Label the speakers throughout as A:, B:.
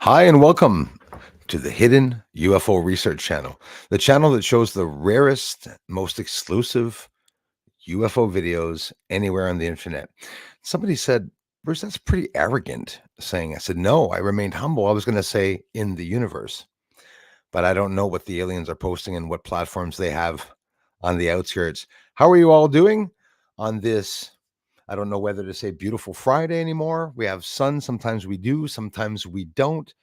A: Hi, and welcome to the Hidden UFO Research Channel, the channel that shows the rarest, most exclusive UFO videos anywhere on the internet. Somebody said, Bruce, that's pretty arrogant saying. I said, no, I remained humble. I was going to say in the universe, but I don't know what the aliens are posting and what platforms they have on the outskirts. How are you all doing on this? I don't know whether to say beautiful Friday anymore. We have sun. Sometimes we do, sometimes we don't.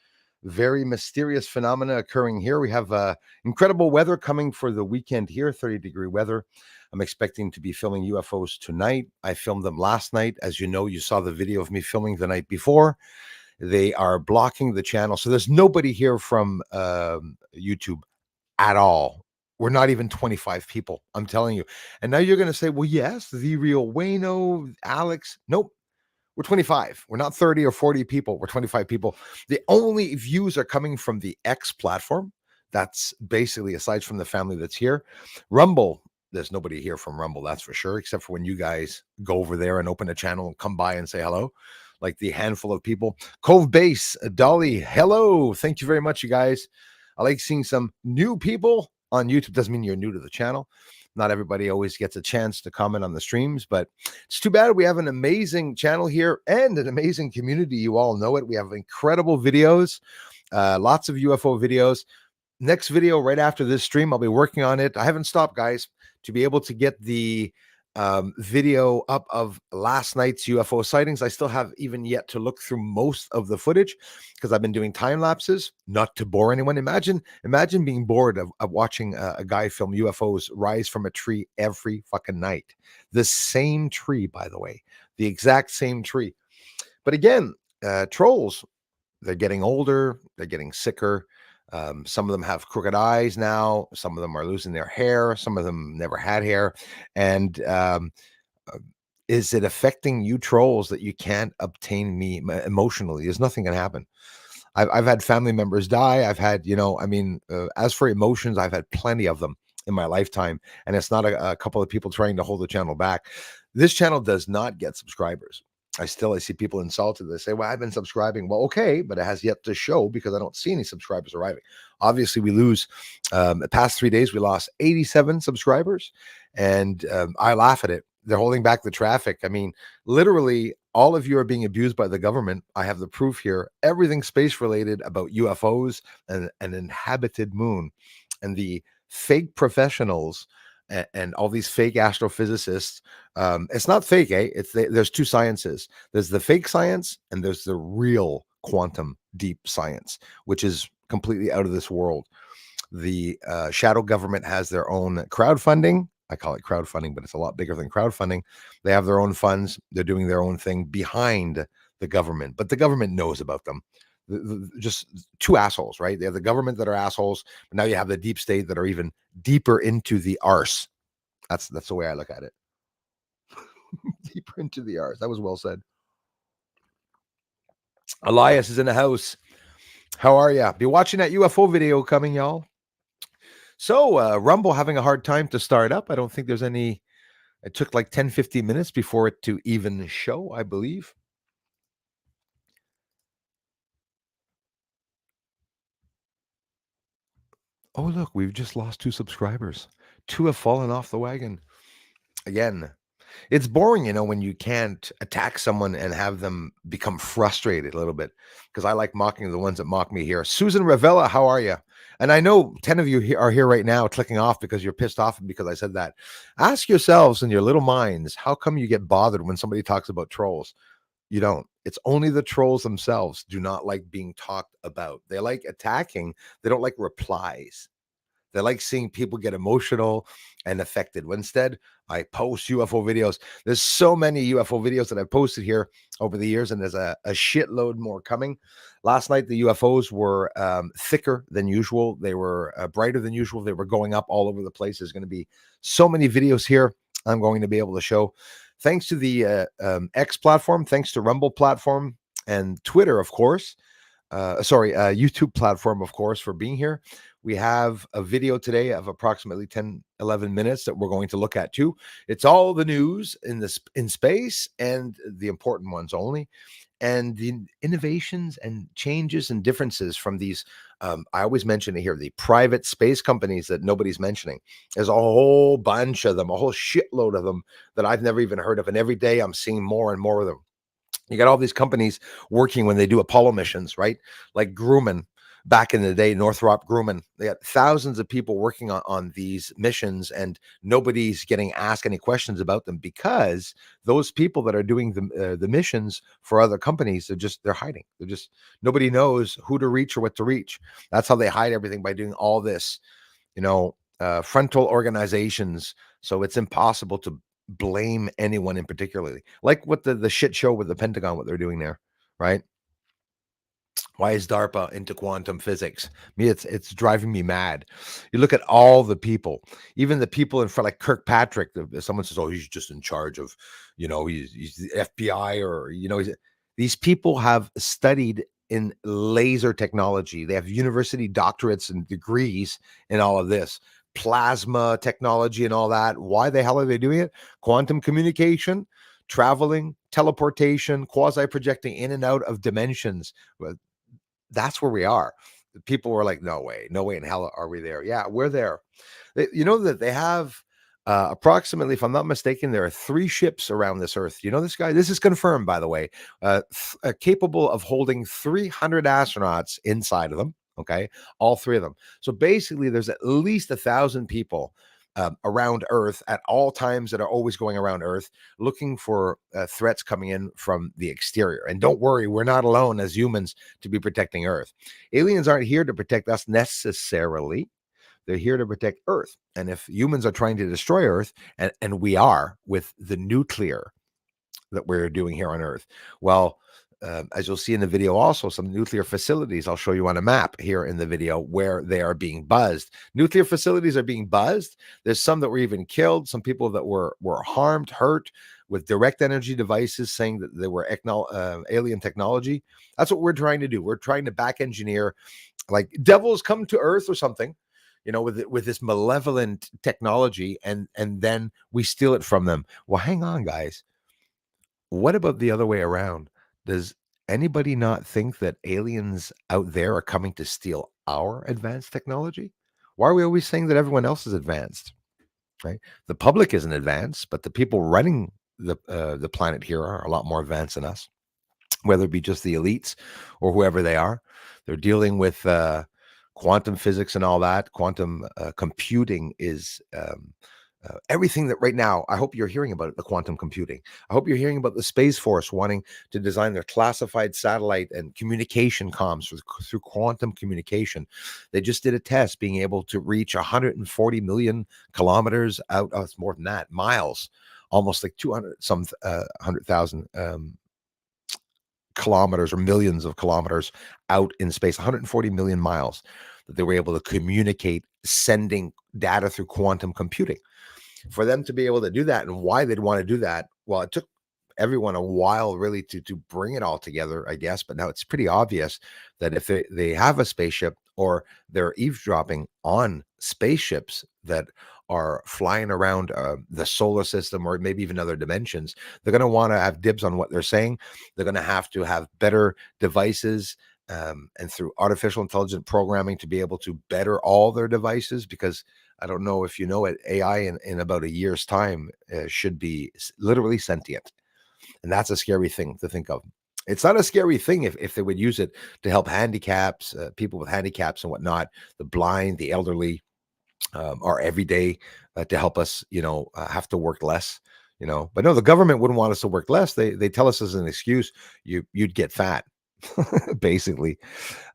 A: Very mysterious phenomena occurring here. We have incredible weather coming for the weekend here, 30-degree weather. I'm expecting to be filming UFOs tonight. I filmed them last night. As you know, you saw the video of me filming the night before. They are blocking the channel. So there's nobody here from YouTube at all. We're not even 25 people, I'm telling you. And now you're going to say, well, yes, the real Wayno, Alex. Nope. We're 25. We're not 30 or 40 people. We're 25 people. The only views are coming from the X platform. That's basically, aside from the family that's here. Rumble, there's nobody here from Rumble, that's for sure, except for when you guys go over there and open a channel and come by and say hello, like the handful of people. Cove Base, Dolly, hello. Thank you very much, you guys. I like seeing some new people on YouTube. Doesn't mean you're new to the channel. Not everybody always gets a chance to comment on the streams, but it's too bad. We have an amazing channel here and an amazing community. You all know it. We have incredible videos, lots of UFO videos. Next video right after this stream, I'll be working on it. I haven't stopped, guys, to be able to get the video up of last night's UFO sightings. I still have even yet to look through most of the footage because I've been doing time lapses, not to bore anyone. Imagine being bored of watching a guy film UFOs rise from a tree every fucking night. The same tree, by the way, the exact same tree. But again, trolls, they're getting older, they're getting sicker. Some of them have crooked eyes now. Some of them are losing their hair. Some of them never had hair. And is it affecting you trolls that you can't obtain me emotionally? There's nothing going to happen. I've had family members die. I've had, as for emotions, I've had plenty of them in my lifetime. And it's not a couple of people trying to hold the channel back. This channel does not get subscribers. I see people insulted. They say, well, I've been subscribing. Well, okay, but it has yet to show because I don't see any subscribers arriving. Obviously, we lose. The past 3 days, we lost 87 subscribers. And I laugh at it. They're holding back the traffic. I mean, literally, all of you are being abused by the government. I have the proof here. Everything space related about UFOs and an inhabited moon and the fake professionals and all these fake astrophysicists. It's not fake, eh? There's two sciences. There's the fake science and there's the real quantum deep science, which is completely out of this world. The shadow government has their own crowdfunding. I call it crowdfunding, but it's a lot bigger than crowdfunding. They have their own funds. They're doing their own thing behind the government, but the government knows about them. Just two assholes, right? They have the government that are assholes, but now you have the deep state that are even deeper into the arse. That's the way I look at it. Deeper into the arse. That was well said. Elias is in the house. How are ya? Be watching that UFO video coming, y'all. So Rumble having a hard time to start up. I don't think there's any. It took like 10-15 minutes before it to even show, I believe. Oh, look, we've just lost 2 subscribers. 2 have fallen off the wagon. Again, it's boring, when you can't attack someone and have them become frustrated a little bit, because I like mocking the ones that mock me here. Susan Ravella, how are you? And I know 10 of you are here right now clicking off because you're pissed off because I said that. Ask yourselves in your little minds, how come you get bothered when somebody talks about trolls? You don't. It's only the trolls themselves do not like being talked about. They like attacking. They don't like replies. They like seeing people get emotional and affected. When instead, I post UFO videos. There's so many UFO videos that I've posted here over the years, and there's a shitload more coming. Last night, the UFOs were thicker than usual. They were brighter than usual. They were going up all over the place. There's going to be so many videos here I'm going to be able to show. Thanks to the X platform, thanks to Rumble platform, and Twitter, of course. YouTube platform, of course, for being here. We have a video today of approximately 10-11 minutes that we're going to look at too. It's all the news in space and the important ones only. and the innovations and changes and differences from these. I always mention it here, the private space companies that nobody's mentioning. There's a whole bunch of them, a whole shitload of them that I've never even heard of. And every day I'm seeing more and more of them. You got all these companies working when they do Apollo missions, right? Like Grumman back in the day, Northrop Grumman. They had thousands of people working on these missions, and nobody's getting asked any questions about them because those people that are doing the missions for other companies, they're hiding. They're just nobody knows who to reach or what to reach. That's how they hide everything, by doing all this, frontal organizations. So it's impossible to blame anyone in particularly, like what the shit show with the Pentagon, what they're doing there, right? Why is DARPA into quantum physics? Me, it's driving me mad. You look at all the people, even the people in front, like Kirkpatrick. Someone says, "Oh, he's just in charge of, he's the FBI," or these people have studied in laser technology. They have university doctorates and degrees in all of this plasma technology and all that. Why the hell are they doing it? Quantum communication, traveling, teleportation, quasi projecting in and out of dimensions. That's where we are. People were like, no way in hell are we there. Yeah, we're there. You know that they have approximately, if I'm not mistaken, there are 3 ships around this earth. You know, this is confirmed, by the way, capable of holding 300 astronauts inside of them. Okay, all 3 of them. So basically, there's at least 1,000 people around Earth at all times that are always going around Earth looking for threats coming in from the exterior. And don't worry, we're not alone as humans to be protecting Earth. Aliens aren't here to protect us necessarily. They're here to protect Earth. And if humans are trying to destroy Earth, and we are with the nuclear that we're doing here on Earth, well, as you'll see in the video, also some nuclear facilities, I'll show you on a map here in the video, where they are being buzzed. Nuclear facilities are being buzzed. There's some that were even killed, some people that were harmed, hurt with direct energy devices, saying that they were alien technology. That's what we're trying to do. We're trying to back engineer, like devils come to Earth or something, with this malevolent technology, and then we steal it from them. Well, hang on, guys. What about the other way around? Does anybody not think that aliens out there are coming to steal our advanced technology? Why are we always saying that everyone else is advanced? Right? The public isn't advanced, but the people running the planet here are a lot more advanced than us, whether it be just the elites or whoever they are. They're dealing with quantum physics and all that. Quantum computing is everything that right now, I hope you're hearing about it, the quantum computing. I hope you're hearing about the Space Force wanting to design their classified satellite and communication comms through quantum communication. They just did a test being able to reach 140 million kilometers out. Oh, it's more than that, miles, almost like 200 some 100,000 kilometers or millions of kilometers out in space, 140 million miles, that they were able to communicate, sending data through quantum computing. For them to be able to do that, and why they'd want to do that, well, it took everyone a while really to bring it all together, I guess. But now it's pretty obvious that if they have a spaceship, or they're eavesdropping on spaceships that are flying around the solar system, or maybe even other dimensions, they're going to want to have dibs on what they're saying. They're going to have better devices, and through artificial intelligent programming, to be able to better all their devices. Because I don't know if you know it, AI in about a year's time should be literally sentient. And that's a scary thing to think of. It's not a scary thing if they would use it to help handicaps, people with handicaps and whatnot, the blind, the elderly, our everyday, to help us, have to work less, But no, the government wouldn't want us to work less. They tell us as an excuse, you'd get fat, basically.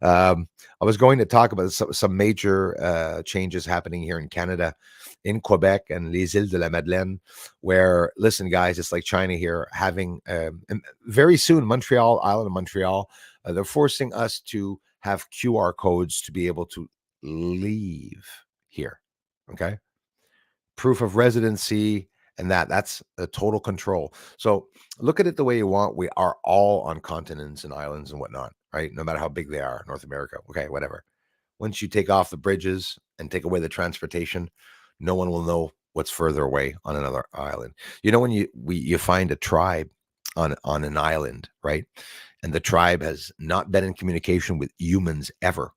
A: I was going to talk about some major changes happening here in Canada, in Quebec and les Îles de la Madeleine, where, listen, guys, it's like China here, having and very soon, Montreal, Island of Montreal, they're forcing us to have QR codes to be able to leave here. Okay. Proof of residency, and that's a total control. So look at it the way you want. We are all on continents and islands and whatnot, right? No matter how big they are, North America, okay, whatever. Once you take off the bridges and take away the transportation, no one will know what's further away on another island. When you find a tribe on an island, right? and the tribe has not been in communication with humans ever.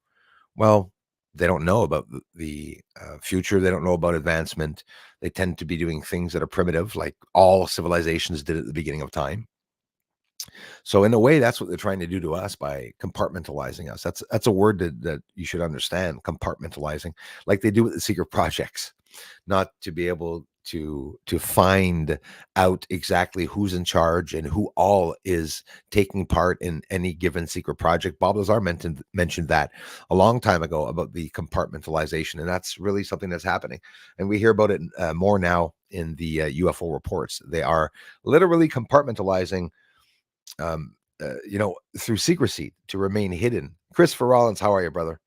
A: Well, they don't know about the future. They don't know about advancement. They tend to be doing things that are primitive, like all civilizations did at the beginning of time. So, in a way, that's what they're trying to do to us by compartmentalizing us. That's a word that you should understand. Compartmentalizing, like they do with the secret projects, not to be able to find out exactly who's in charge and who all is taking part in any given secret project. Bob Lazar mentioned that a long time ago about the compartmentalization, and that's really something that's happening. And we hear about it more now in the UFO reports. They are literally compartmentalizing, through secrecy to remain hidden. Christopher Rollins, how are you, brother?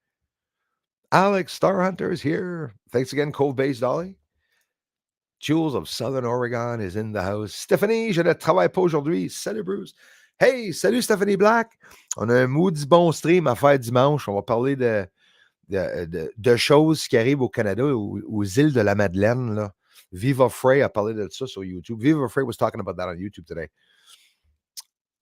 A: Alex Star Hunter is here. Thanks again, Cove Base Dolly. Jules of Southern Oregon is in the house. Stephanie, je ne travaille pas aujourd'hui. Salut Bruce. Hey, salut Stephanie Black. On a un maudit bon stream à faire dimanche. On va parler de choses qui arrivent au Canada, aux îles de la Madeleine. Là. Viva Frey a parlé de ça sur YouTube. Viva Frey was talking about that on YouTube today.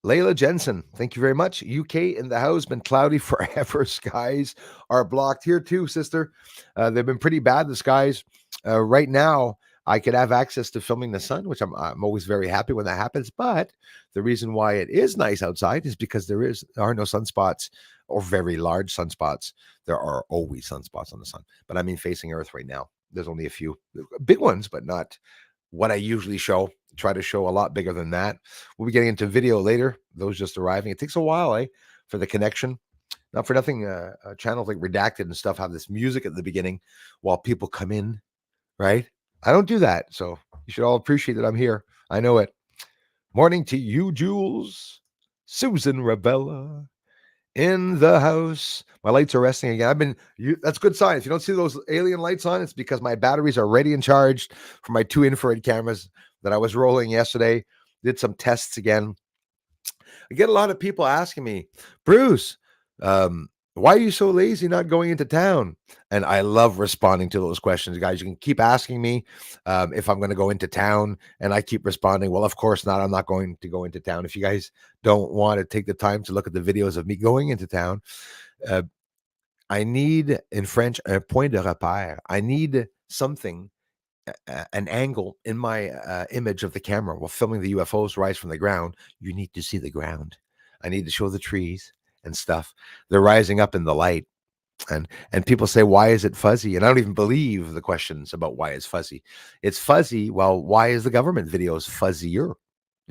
A: Layla Jensen, thank you very much. UK in the house, been cloudy forever. Skies are blocked here too, sister. They've been pretty bad, the skies. Right now, I could have access to filming the sun, which I'm always very happy when that happens. But the reason why it is nice outside is because there are no sunspots or very large sunspots. There are always sunspots on the sun, but I mean facing Earth right now. There's only a few big ones, but not what I usually show. Try to show a lot bigger than that. We'll be getting into video later. Those just arriving. It takes a while, for the connection. Not for nothing. Channels like Redacted and stuff have this music at the beginning while people come in. Right? I don't do that, so you should all appreciate that I'm here. I know it. Morning to you, Jules. Susan Ravella in the house. My lights are resting again. That's a good sign. If you don't see those alien lights on, it's because my batteries are ready and charged for my 2 infrared cameras that I was rolling yesterday. Did some tests again. I get a lot of people asking me, Bruce, why are you so lazy not going into town? And I love responding to those questions, guys. You can keep asking me if I'm going to go into town, and I keep responding, well, of course not. I'm not going to go into town. If you guys don't want to take the time to look at the videos of me going into town, I need, in French, un point de repère. I need something, an angle in my image of the camera while filming the UFOs rise from the ground. You need to see the ground. I need to show the trees and stuff. They're rising up in the light. And people say, why is it fuzzy? And I don't even believe the questions about why it's fuzzy. It's fuzzy. Well, why is the government videos fuzzier?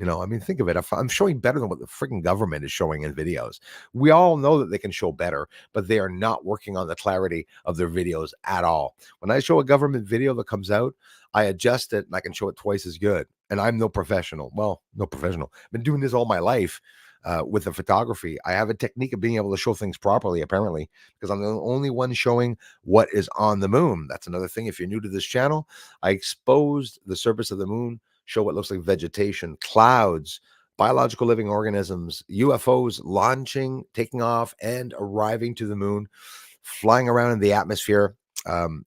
A: I mean, think of it. If I'm showing better than what the freaking government is showing in videos, we all know that they can show better, but they are not working on the clarity of their videos at all. When I show a government video that comes out, I adjust it and I can show it twice as good. And I'm no professional. Well, no professional. I've been doing this all my life with the photography. I have a technique of being able to show things properly, apparently, because I'm the only one showing what is on the moon. That's another thing. If you're new to this channel, I exposed the surface of the moon, show what looks like vegetation, clouds, biological living organisms, UFOs launching, taking off, and arriving to the moon, flying around in the atmosphere.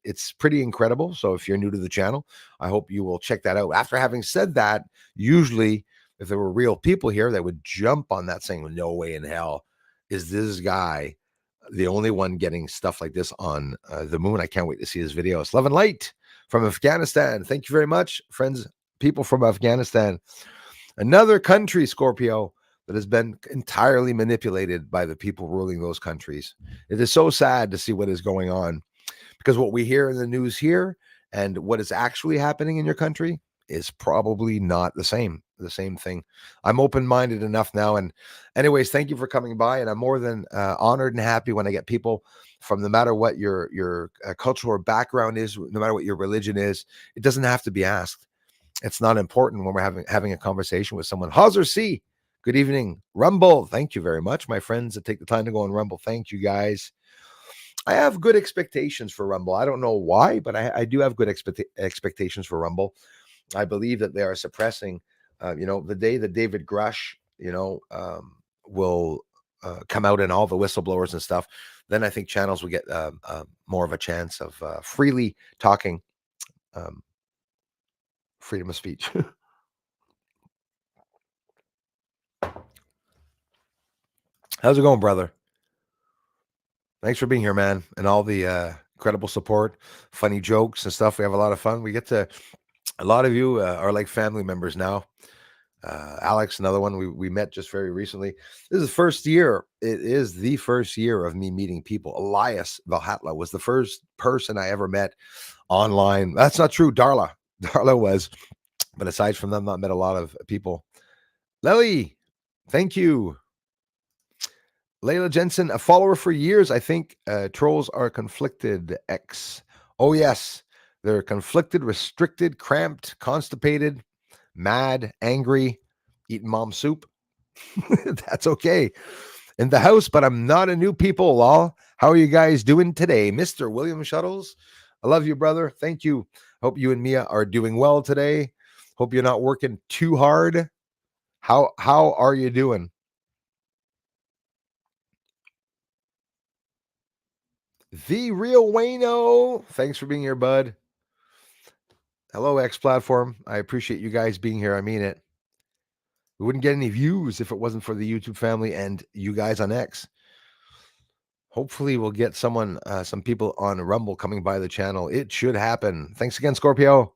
A: It's pretty incredible. So if you're new to the channel, I hope you will check that out. After having said that, usually if there were real people here, they would jump on that saying, no way in hell is this guy the only one getting stuff like this on the moon. I can't wait to see his videos. Love and light from Afghanistan. Thank you very much, friends, people from Afghanistan. Another country, Scorpio, that has been entirely manipulated by the people ruling those countries. It is so sad to see what is going on, because what we hear in the news here and what is actually happening in your country is probably not the same thing. I'm open-minded enough now. And anyways, thank you for coming by. And I'm more than honored and happy when I get people from, no matter what your cultural background is, no matter what your religion is. It doesn't have to be asked. It's not important when we're having a conversation with someone. Hauser C, good evening. Rumble, thank you very much, my friends that take the time to go on Rumble. Thank you, guys. I have good expectations for Rumble. I don't know why, but I do have good expectations for Rumble. I believe that they are suppressing, the day that David Grush, will come out, and all the whistleblowers and stuff, then I think channels will get more of a chance of freely talking, freedom of speech. How's it going, brother? Thanks for being here, man, and all the incredible support, funny jokes and stuff. We have a lot of fun. We get to a lot of you are like family members now. Alex, another one we met just very recently. This is the first year. It is the first year of me meeting people. Elias Valhatla was the first person I ever met online. That's not true. Darla was, but aside from them, not met a lot of people. Lily, thank you. Layla Jensen, a follower for years. I think trolls are conflicted. X. Oh, yes. They're conflicted, restricted, cramped, constipated, mad, angry, eating mom soup. That's okay. In the house, but I'm not a new people, lol. How are you guys doing today? Mr. William Shuttles. I love you, brother. Thank you. Hope you and Mia are doing well today. Hope you're not working too hard. How are you doing? The real Wayno. Thanks for being here, bud. Hello, X Platform. I appreciate you guys being here. I mean it. We wouldn't get any views if it wasn't for the YouTube family and you guys on X. Hopefully, we'll get some people on Rumble coming by the channel. It should happen. Thanks again, Scorpio.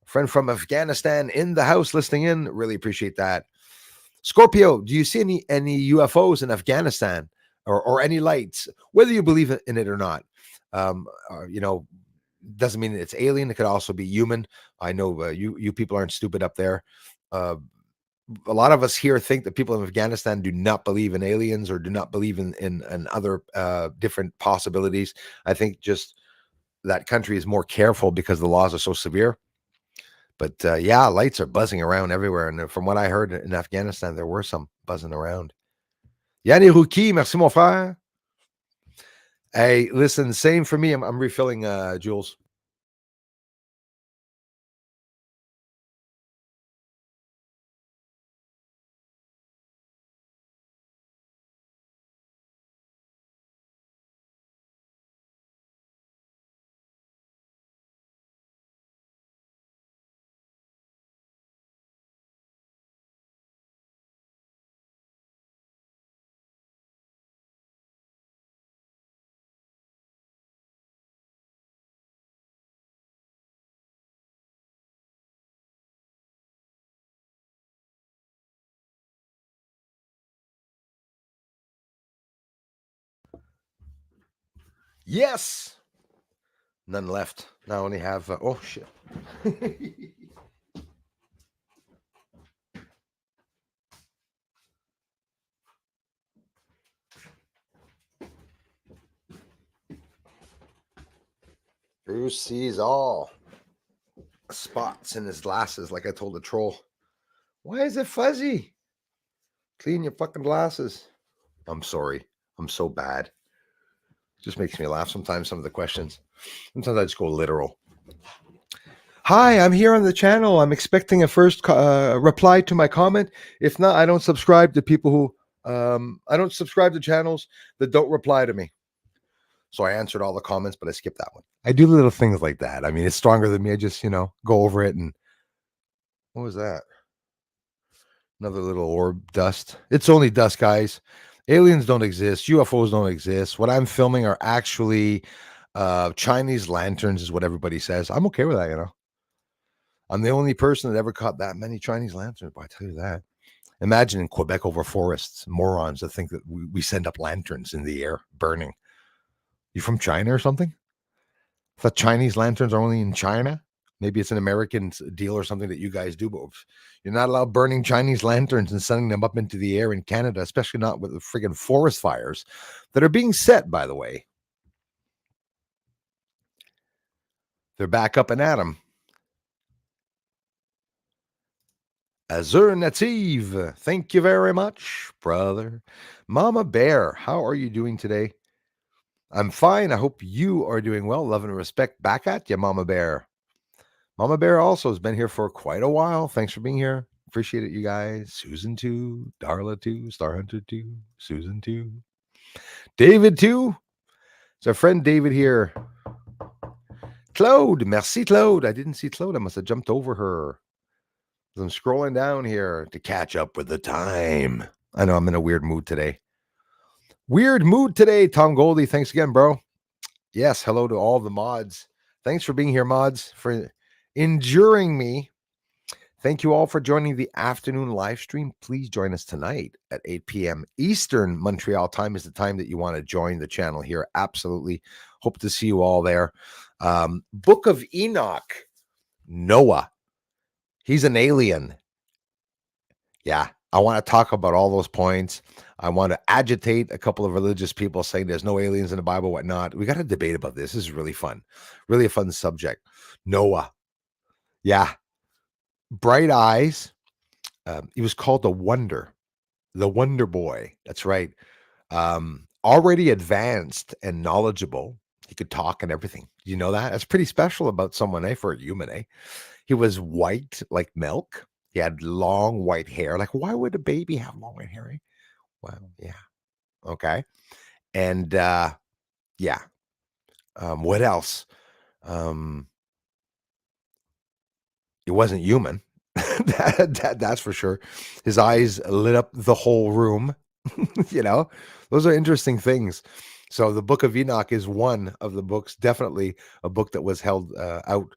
A: Friend from Afghanistan in the house listening in. Really appreciate that. Scorpio, do you see any UFOs in Afghanistan or any lights, whether you believe in it or not? You know, doesn't mean it's alien. It could also be human. I know you people aren't stupid up there. Uh, a lot of us here think that people in Afghanistan do not believe in aliens or do not believe in other different possibilities. I think just that country is more careful because the laws are so severe. But yeah, lights are buzzing around everywhere. And from what I heard in Afghanistan, there were some buzzing around. Yanni Ruki, merci mon frère. Hey, listen, same for me. I'm refilling Jules. Yes. None left. Now I only have, oh shit. Bruce sees all spots in his glasses, like I told the troll. Why is it fuzzy? Clean your fucking glasses. I'm sorry. I'm so bad. Just makes me laugh sometimes, some of the questions. Sometimes I just go literal. Hi, I'm here on the channel. I'm expecting a first reply to my comment. If not, I don't subscribe to people who, I don't subscribe to channels that don't reply to me. So I answered all the comments, but I skipped that one. I do little things like that. I mean, it's stronger than me. I just, go over it. And what was that? Another little orb dust. It's only dust, guys. Aliens don't exist. UFOs don't exist. What I'm filming are actually Chinese lanterns, is what everybody says. I'm okay with that. I'm the only person that ever caught that many Chinese lanterns. But I tell you that. Imagine in Quebec over forests, morons that think that we send up lanterns in the air burning. You from China or something? I thought Chinese lanterns are only in China. Maybe it's an American deal or something that you guys do, but you're not allowed burning Chinese lanterns and sending them up into the air in Canada, especially not with the friggin' forest fires that are being set, by the way. They're back up and at them. Azur Nativ, thank you very much, brother. Mama Bear, how are you doing today? I'm fine. I hope you are doing well. Love and respect back at you, Mama Bear. Mama Bear also has been here for quite a while. Thanks for being here. Appreciate it, you guys. Susan 2, Darla 2, Star Hunter 2, Susan 2, David 2. It's our friend David here. Claude, merci, Claude. I didn't see Claude. I must have jumped over her. I'm scrolling down here to catch up with the time. I know I'm in a weird mood today. Weird mood today, Tom Goldie. Thanks again, bro. Yes, hello to all the mods. Thanks for being here, mods, for enduring me. Thank you all for joining the afternoon live stream. Please join us tonight at 8 p.m. Eastern Montreal time is the time that you want to join the channel here. Absolutely. Hope to see you all there. Book of Enoch, Noah. He's an alien. Yeah, I want to talk about all those points. I want to agitate a couple of religious people saying there's no aliens in the Bible, whatnot. We got to debate about this. This is really fun, really a fun subject. Noah, yeah, bright eyes. He was called the Wonder Boy. That's right. Already advanced and knowledgeable. He could talk and everything. You know that? That's pretty special about someone, for a human, He was white like milk. He had long white hair. Like, why would a baby have long white hair? Well, yeah. Okay. And yeah. What else? Um, it wasn't human. That's for sure. His eyes lit up the whole room. you know, those are interesting things. So the Book of Enoch is one of the books, definitely a book that was held out.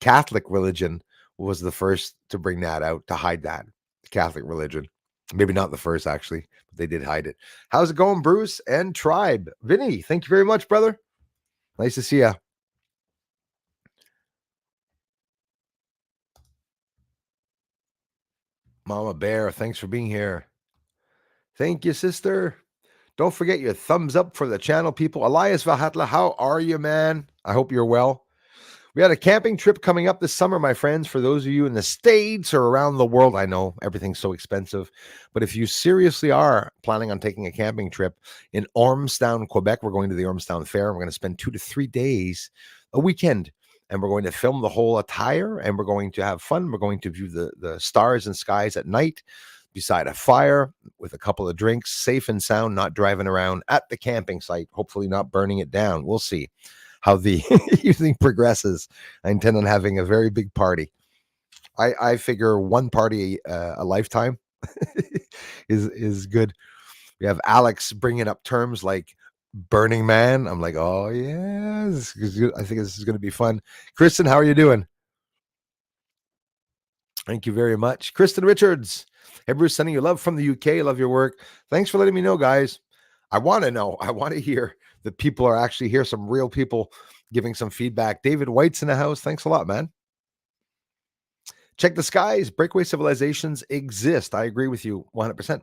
A: Catholic religion was the first to bring that out, to hide that. Catholic religion. Maybe not the first, actually, but they did hide it. How's it going, Bruce and Tribe? Vinny, thank you very much, brother. Nice to see you. Mama Bear, thanks for being here. Thank you, sister. Don't forget your thumbs up for the channel, people. Elias Valhatla, how are you, man? I hope you're well. We had a camping trip coming up this summer, my friends. For those of you in the States or around the world, I know everything's so expensive. But if you seriously are planning on taking a camping trip in Ormstown, Quebec, we're going to the Ormstown Fair. We're going to spend 2 to 3 days, a weekend, and we're going to film the whole attire, and we're going to have fun. We're going to view the stars and skies at night beside a fire with a couple of drinks, safe and sound, not driving around at the camping site, hopefully not burning it down. We'll see how the evening progresses. I intend on having a very big party. I figure one party a lifetime is good. We have Alex bringing up terms like Burning Man. I'm like, oh yeah, I think this is going to be fun. Kristen, how are you doing? Thank you very much. Kristen Richards. Hey, Bruce, sending you love from the UK. Love your work. Thanks for letting me know, guys. I want to know. I want to hear that people are actually here, some real people giving some feedback. David White's in the house. Thanks a lot, man. Check the skies. Breakaway civilizations exist. I agree with you 100%.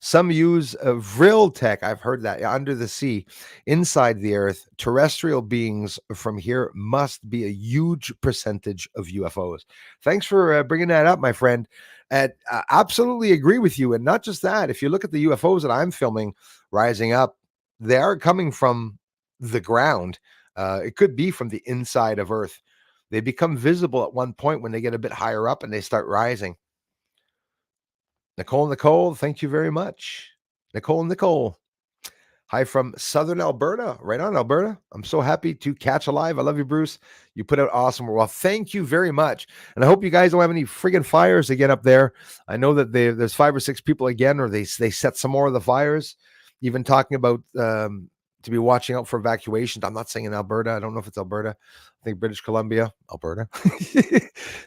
A: Some use vril tech. I've heard that under the sea, inside the earth. Terrestrial beings from here must be a huge percentage of UFOs. Thanks for bringing that up, my friend. And absolutely agree with you. And not just that. If you look at the UFOs that I'm filming rising up, they are coming from the ground. It could be from the inside of Earth. They become visible at one point when they get a bit higher up and they start rising. Nicole, thank you very much. Nicole. Hi from Southern Alberta. Right on, Alberta. I'm so happy to catch alive. I love you, Bruce. You put out awesome work. Well, thank you very much. And I hope you guys don't have any friggin' fires again up there. I know that there's 5 or 6 people again, or they set some more of the fires. Even talking about to be watching out for evacuations. I'm not saying in Alberta. I don't know if it's Alberta. I think British Columbia, Alberta.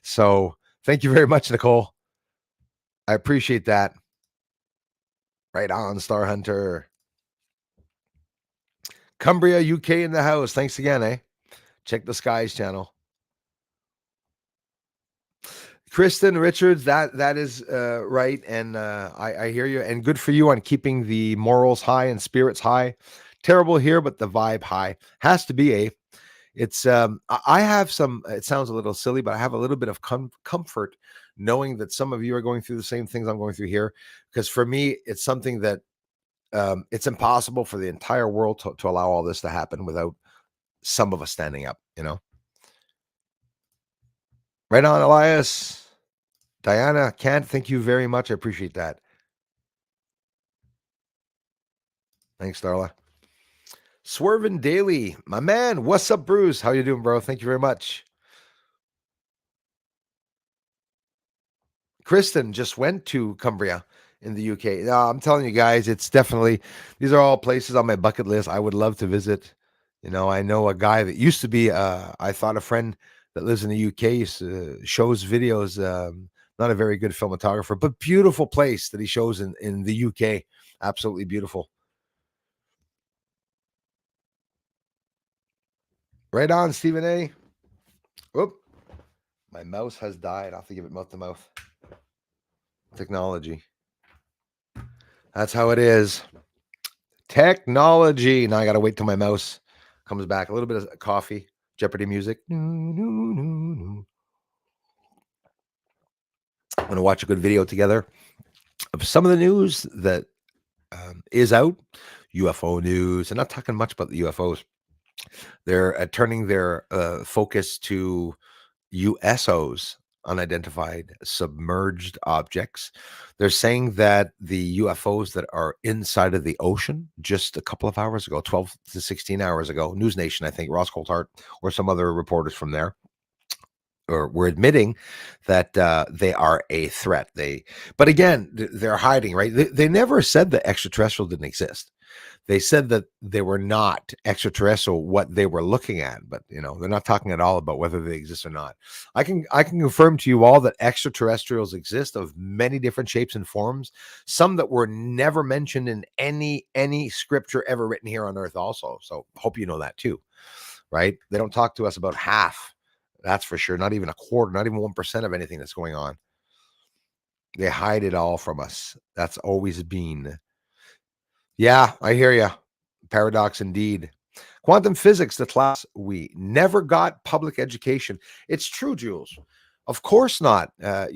A: So thank you very much, Nicole. I appreciate that. Right on, Star Hunter. Cumbria, UK in the house. Thanks again, Check the Skies channel. Kristen Richards, that is right, and I hear you, and good for you on keeping the morals high and spirits high. Terrible here, but the vibe high has to be It's I have some. It sounds a little silly, but I have a little bit of comfort knowing that some of you are going through the same things I'm going through here. Because for me, it's something that it's impossible for the entire world to allow all this to happen without some of us standing up. Right on, Elias. Diana, Kent, thank you very much. I appreciate that. Thanks, Darla. Swervin Daily, my man. What's up, Bruce? How you doing, bro? Thank you very much. Kristen just went to Cumbria in the UK. No, I'm telling you guys, it's definitely, these are all places on my bucket list I would love to visit. I know a guy that used to be, I thought a friend that lives in the UK shows videos, not a very good cinematographer, but beautiful place that he shows in the UK. Absolutely beautiful. Right on, Stephen A. Whoop. My mouse has died. I'll have to give it mouth to mouth. Technology. That's how it is. Technology. Now I got to wait till my mouse comes back. A little bit of coffee, Jeopardy music. I'm going to watch a good video together of some of the news that is out. UFO news. I'm not talking much about the UFOs. They're turning their focus to USOs, unidentified submerged objects. They're saying that the UFOs that are inside of the ocean just a couple of hours ago, 12 to 16 hours ago, News Nation, I think, Ross Coulthart or some other reporters from there, or were admitting that they are a threat. But again, they're hiding, right? They never said that extraterrestrial didn't exist. They said that they were not extraterrestrial, what they were looking at, but they're not talking at all about whether they exist or not. I can confirm to you all that extraterrestrials exist of many different shapes and forms, some that were never mentioned in any scripture ever written here on Earth also. So hope you know that too, right? They don't talk to us about half. That's for sure. Not even a quarter, not even 1% of anything that's going on. They hide it all from us. That's always been. Yeah, I hear you. Paradox indeed. Quantum physics, the class we never got public education. It's true, Jules. Of course not. And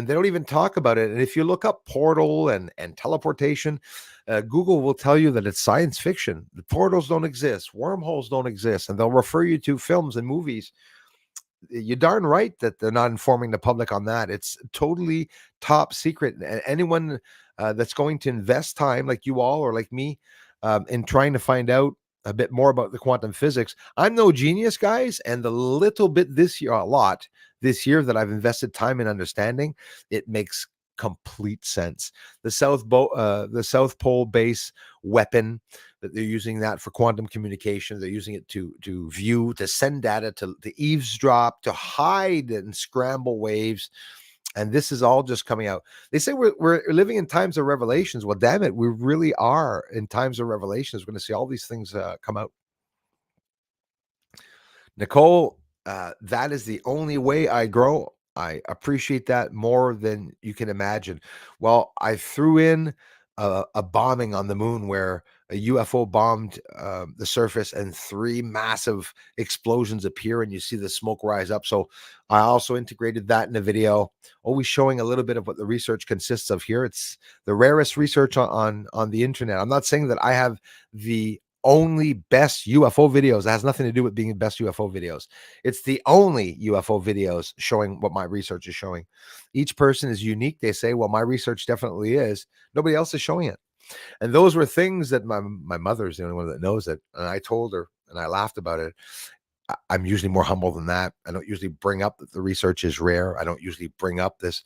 A: they don't even talk about it. And if you look up portal and teleportation, Google will tell you that it's science fiction. The portals don't exist, wormholes don't exist, and they'll refer you to films and movies. You're darn right that they're not informing the public on that. It's totally top secret. Anyone that's going to invest time, like you all or like me, in trying to find out a bit more about the quantum physics. I'm no genius, guys, and the little bit this year, a lot this year that I've invested time in understanding, it makes complete sense. The South Pole base weapon that they're using that for quantum communication. They're using it to view, to send data, to eavesdrop, to hide and scramble waves. And this is all just coming out. They say we're living in times of revelations. Well, damn it, we really are in times of revelations. We're going to see all these things come out. Nicole, that is the only way I grow. I appreciate that more than you can imagine. Well, I threw in a bombing on the moon where a UFO bombed the surface and three massive explosions appear and you see the smoke rise up. So I also integrated that in a video, always showing a little bit of what the research consists of here. It's the rarest research on the internet. I'm not saying that I have the only best UFO videos. It has nothing to do with being the best UFO videos. It's the only UFO videos showing what my research is showing. Each person is unique. They say, well, my research definitely is. Nobody else is showing it. And those were things that my mother's the only one that knows it. And I told her and I laughed about it. I'm usually more humble than that. I don't usually bring up that the research is rare. I don't usually bring up this.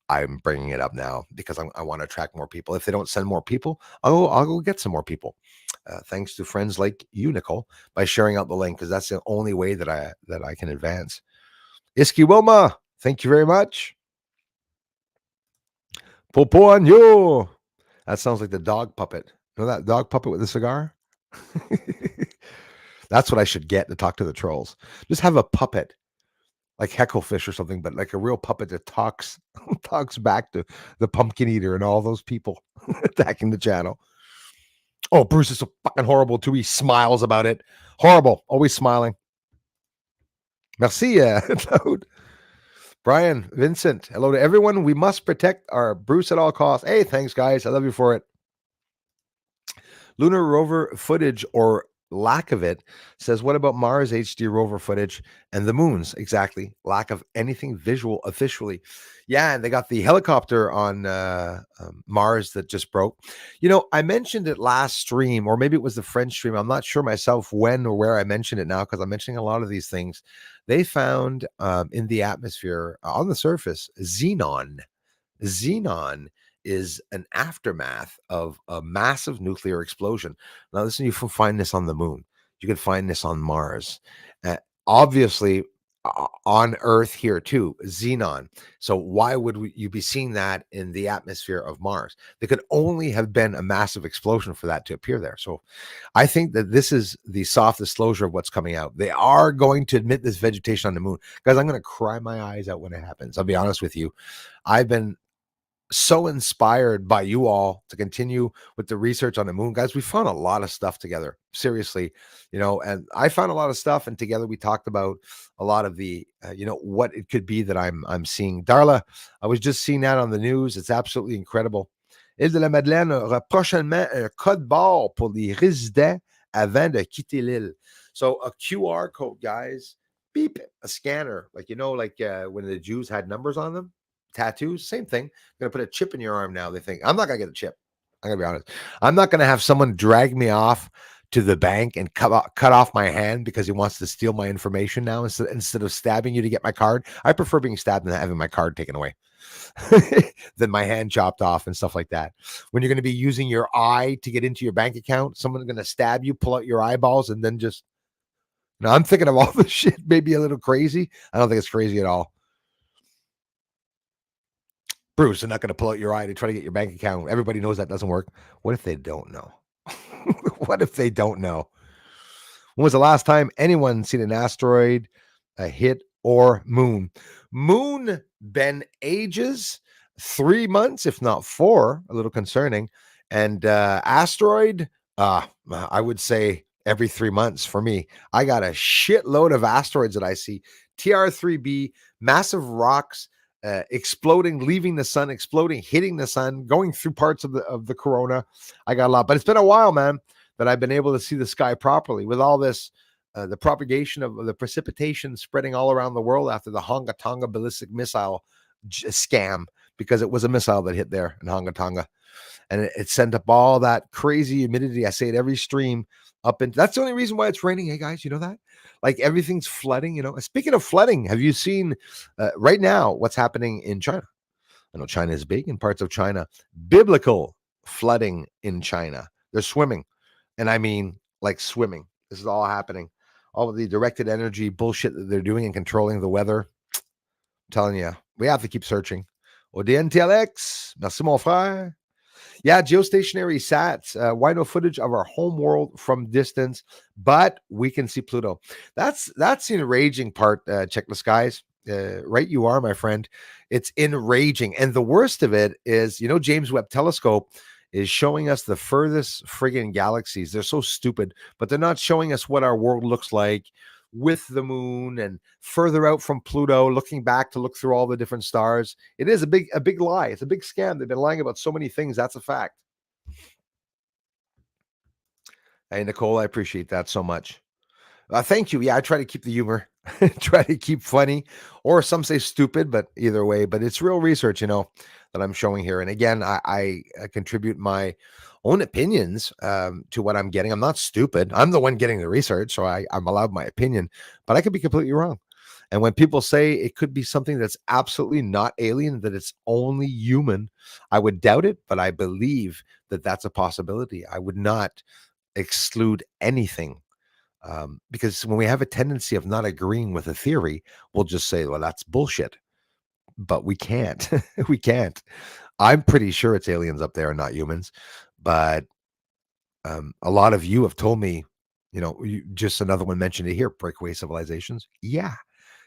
A: I'm bringing it up now because I want to attract more people. If they don't send more people, I'll go get some more people. Thanks to friends like you, Nicole, by sharing out the link, because that's the only way that I can advance. Iski Wilma, thank you very much. Popo on you. That sounds like the dog puppet. You know that dog puppet with the cigar? That's what I should get to talk to the trolls. Just have a puppet like Hecklefish or something, but like a real puppet that talks talks back to the pumpkin eater and all those people attacking the channel. Oh, Bruce is so fucking horrible too. He smiles about it. Horrible. Always smiling. Merci, Toad. Brian, Vincent. Hello to everyone. We must protect our Bruce at all costs. Hey, thanks, guys. I love you for it. Lunar rover footage or lack of it says, what about Mars HD rover footage and the moons? Exactly. Lack of anything visual officially. Yeah, and they got the helicopter on Mars that just broke. I mentioned it last stream, or maybe it was the French stream. I'm not sure myself when or where I mentioned it now because I'm mentioning a lot of these things. They found in the atmosphere on the surface xenon is an aftermath of a massive nuclear explosion. Now, listen, you can find this on the moon. You can find this on Mars. Obviously, on Earth here too, xenon. So why would you be seeing that in the atmosphere of Mars? There could only have been a massive explosion for that to appear there. So I think that this is the soft disclosure of what's coming out. They are going to admit this vegetation on the moon. Guys, I'm going to cry my eyes out when it happens. I'll be honest with you. I've been so inspired by you all to continue with the research on the moon. Guys, we found a lot of stuff together. Seriously, and I found a lot of stuff, and together we talked about a lot of the what it could be that I'm seeing. Darla, I was just seeing that on the news. It's absolutely incredible. Île de la Madeleine aura prochainement un code barre pour les résidents avant de quitter l'île. So a QR code, guys, beep, a scanner, when the Jews had numbers on them, tattoos, same thing. Gonna put a chip in your arm now. They think I'm not gonna get a chip. I'm gonna be honest. I'm not gonna have someone drag me off to the bank and cut off my hand because he wants to steal my information now instead of stabbing you to get my card. I prefer being stabbed than having my card taken away than my hand chopped off and stuff like that. When you're going to be using your eye to get into your bank account, someone's going to stab you, pull out your eyeballs, and then just. Now I'm thinking of all this shit, maybe a little crazy. I don't think it's crazy at all. Bruce, they're not going to pull out your eye to try to get your bank account. Everybody knows that doesn't work. What if they don't know? What if they don't know? When was the last time anyone seen an asteroid, a hit, or moon? Moon been ages, 3 months, if not 4, a little concerning. And asteroid, I would say every 3 months for me. I got a shitload of asteroids that I see. TR3B, massive rocks, exploding, leaving the sun, exploding, hitting the sun, going through parts of the corona. I got a lot, but it's been a while, man, that I've been able to see the sky properly with all this, the propagation of the precipitation spreading all around the world after the Honga Tonga ballistic missile scam, because it was a missile that hit there in Honga Tonga, and it sent up all that crazy humidity. I say it every stream up into. That's the only reason why it's raining. Hey guys, you know that? Like everything's flooding. Speaking of flooding, have you seen right now what's happening in China? I know China is big in parts of China. Biblical flooding in China. They're swimming. And I mean, like swimming. This is all happening. All of the directed energy bullshit that they're doing and controlling the weather. I'm telling you, we have to keep searching. ODNTLX, merci mon frère. Yeah, geostationary sats. Why no footage of our home world from distance, but we can see Pluto. That's the enraging part. Check the skies. Right, you are, my friend. It's enraging, and the worst of it is, James Webb Telescope is showing us the furthest friggin' galaxies. They're so stupid, but they're not showing us what our world looks like with the moon and further out from Pluto, looking back to look through all the different stars. It is a big lie. It's a big scam. They've been lying about so many things. That's a fact. Hey, Nicole, I appreciate that so much. Thank you. Yeah, I try to keep the humor, try to keep funny, or some say stupid, but either way. But it's real research, that I'm showing here. And again, I contribute my own opinions to what I'm getting. I'm not stupid. I'm the one getting the research, so I'm allowed my opinion, but I could be completely wrong. And when people say it could be something that's absolutely not alien, that it's only human, I would doubt it, but I believe that that's a possibility. I would not exclude anything, because when we have a tendency of not agreeing with a theory, we'll just say, well, that's bullshit. But we can't. We can't. I'm pretty sure it's aliens up there and not humans. But a lot of you have told me, just another one mentioned it here, breakaway civilizations. Yeah,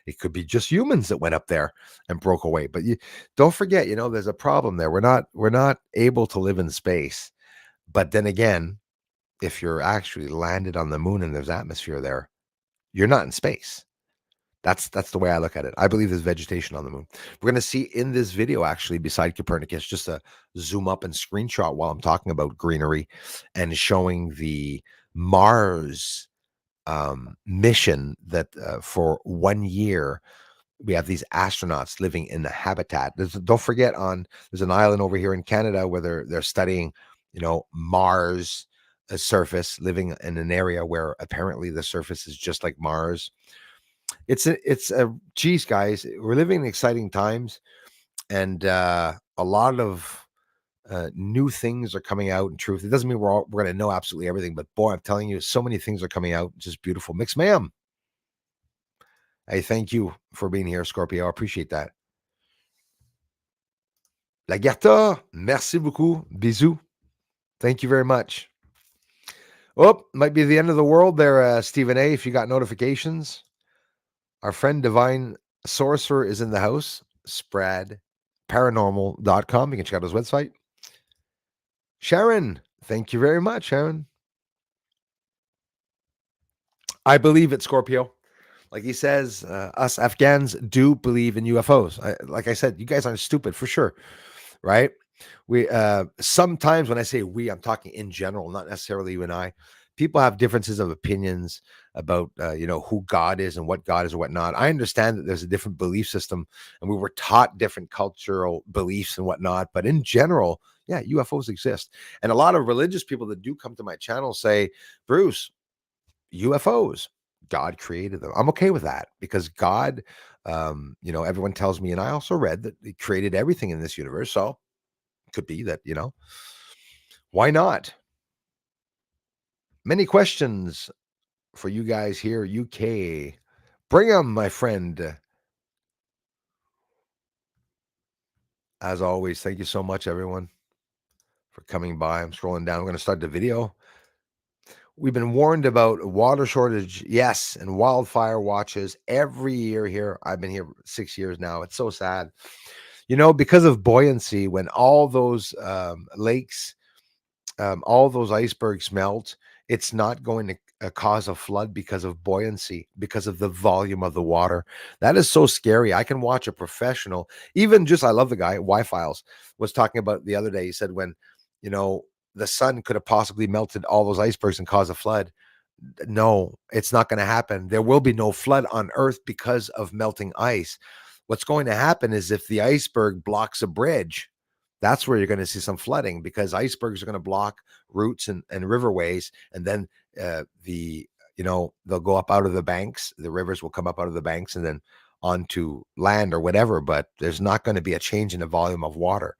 A: it could be just humans that went up there and broke away. But you don't forget, there's a problem there. We're not able to live in space. But then again, if you're actually landed on the moon and there's atmosphere there, you're not in space. That's the way I look at it. I believe there's vegetation on the moon. We're going to see in this video, actually, beside Copernicus, just a zoom up and screenshot while I'm talking about greenery and showing the Mars mission that for 1 year, we have these astronauts living in the habitat. Don't forget, there's an island over here in Canada where they're studying, Mars surface, living in an area where apparently the surface is just like Mars. Geez, guys, we're living in exciting times, and a lot of new things are coming out in truth. It doesn't mean we're going to know absolutely everything, but boy, I'm telling you, so many things are coming out. Just beautiful. Mix ma'am. Hey, thank you for being here, Scorpio. I appreciate that. La Gerta, merci beaucoup. Bisous. Thank you very much. Oh, might be the end of the world there, Stephen A. If you got notifications. Our friend Divine Sorcerer is in the house. Spread paranormal.com. You can check out his website. Sharon, thank you very much, Sharon. I believe it, Scorpio. Like he says, us Afghans do believe in UFOs. Like I said, you guys aren't stupid for sure, right? We sometimes when I say we, I'm talking in general, not necessarily you and I. People have differences of opinions about who God is and what God is and whatnot. I understand that there's a different belief system, and we were taught different cultural beliefs and whatnot. But in general, yeah, UFOs exist, and a lot of religious people that do come to my channel say, Bruce, UFOs. God created them. I'm okay with that because God, everyone tells me, and I also read that He created everything in this universe. So it could be that, why not? Many questions for you guys here, UK. Bring them, my friend. As always, thank you so much, everyone, for coming by. I'm scrolling down. I'm going to start the video. We've been warned about water shortage, yes, and wildfire watches every year here. I've been here 6 years now. It's so sad. Because of buoyancy, when all those lakes, all those icebergs melt, it's not going to cause a flood because of buoyancy, because of the volume of the water. That is so scary. I can watch a professional, even just, I love the guy, Y-Files, was talking about the other day. He said when, the sun could have possibly melted all those icebergs and caused a flood. No, it's not going to happen. There will be no flood on Earth because of melting ice. What's going to happen is if the iceberg blocks a bridge, that's where you're going to see some flooding because icebergs are going to block routes and riverways. And then they'll go up out of the banks. The rivers will come up out of the banks and then onto land or whatever. But there's not going to be a change in the volume of water.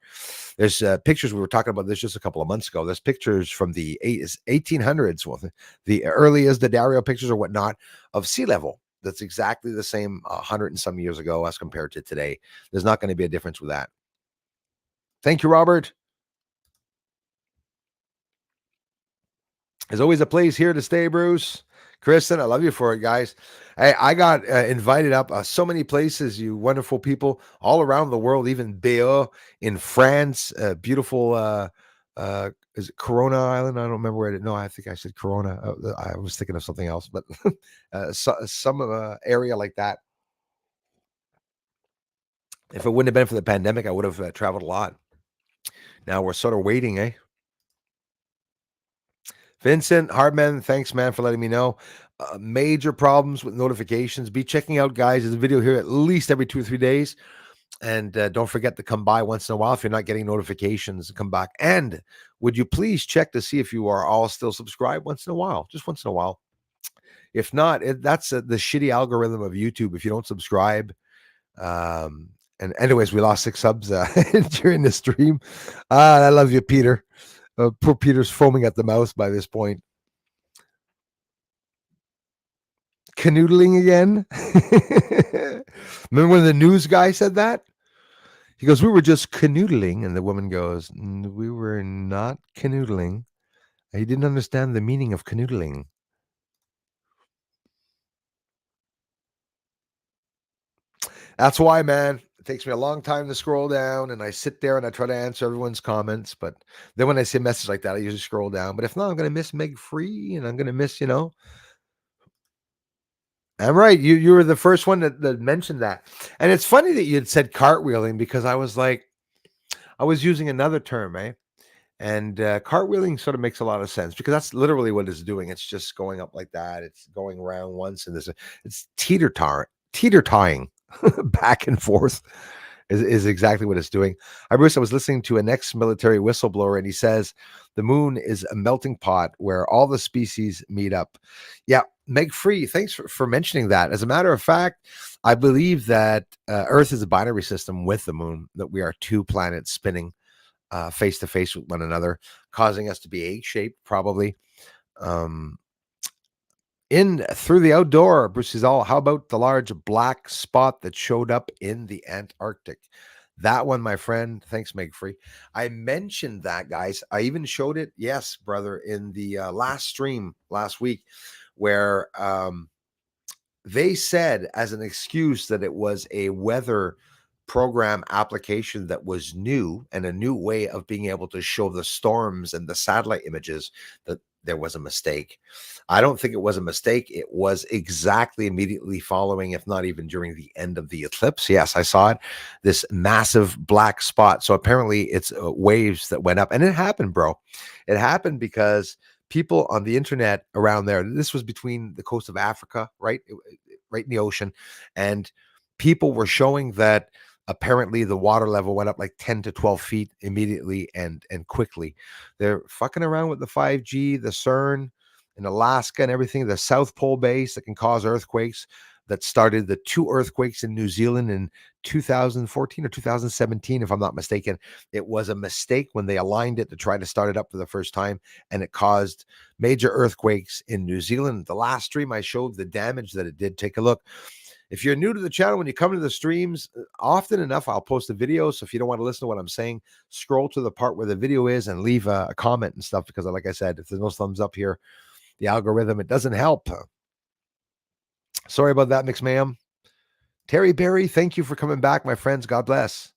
A: There's pictures. We were talking about this just a couple of months ago. There's pictures from the 1800s, well, the earliest, the Dario pictures or whatnot, of sea level. That's exactly the same 100 and some years ago as compared to today. There's not going to be a difference with that. Thank you, Robert. There's always a place here to stay, Bruce. Kristen, I love you for it, guys. Hey, I got invited up so many places, you wonderful people, all around the world, even Béo in France, beautiful, is it Corona Island? I don't remember where it is. No, I think I said Corona. I was thinking of something else, but some area like that. If it wouldn't have been for the pandemic, I would have traveled a lot. Now we're sort of waiting, eh? Vincent Hardman, thanks, man, for letting me know. Major problems with notifications. Be checking out, guys. There's a video here at least every 2 or 3 days. And don't forget to come by once in a while. If you're not getting notifications, come back. And would you please check to see if you are all still subscribed once in a while, just once in a while. If not, that's the shitty algorithm of YouTube. If you don't subscribe, and anyways, we lost 6 subs during the stream. I love you, Peter. Poor Peter's foaming at the mouth by this point. Canoodling again. Remember when the news guy said that? He goes, we were just canoodling. And the woman goes, we were not canoodling. He didn't understand the meaning of canoodling. That's why, man, it takes me a long time to scroll down and I sit there and I try to answer everyone's comments. But then when I see a message like that, I usually scroll down. But if not, I'm going to miss Meg Free and I'm going to miss, I'm right. You were the first one that mentioned that. And it's funny that you had said cartwheeling because I was like, I was using another term, eh? And cartwheeling sort of makes a lot of sense because that's literally what it's doing. It's just going up like that. It's going around once and it's teeter-toying back and forth is exactly what it's doing. Bruce, I was listening to an ex-military whistleblower and he says the moon is a melting pot where all the species meet up. Yeah, Meg Free, thanks for mentioning that. As a matter of fact, I believe that Earth is a binary system with the moon, that we are 2 planets spinning face to face with one another, causing us to be egg-shaped, probably. Um, in through the outdoor, Bruce is all. How about the large black spot that showed up in the Antarctic? That one, my friend. Thanks, Meg Free. I mentioned that, guys. I even showed it, yes, brother, in the last stream last week, where they said as an excuse that it was a weather program application that was new and a new way of being able to show the storms and the satellite images, that there was a mistake. I don't think it was a mistake. It was exactly immediately following, if not even during the end of the eclipse. Yes, I saw it. This massive black spot. So apparently it's waves that went up, and it happened, bro. It happened because people on the internet around there, this was between the coast of Africa, right? Right in the ocean. And people were showing that apparently the water level went up like 10 to 12 feet immediately and quickly. They're fucking around with the 5G, the CERN in Alaska and everything, the South Pole base that can cause earthquakes, that started the two earthquakes in New Zealand in 2014 or 2017, if I'm not mistaken. It was a mistake when they aligned it to try to start it up for the first time, and it caused major earthquakes in New Zealand. The last stream I showed the damage that it did. Take a look. If you're new to the channel, when you come to the streams, often enough, I'll post a video. So if you don't want to listen to what I'm saying, scroll to the part where the video is and leave a comment and stuff. Because like I said, if there's no thumbs up here, the algorithm, it doesn't help. Sorry about that, Mix Ma'am. Terry Berry, thank you for coming back, my friends. God bless.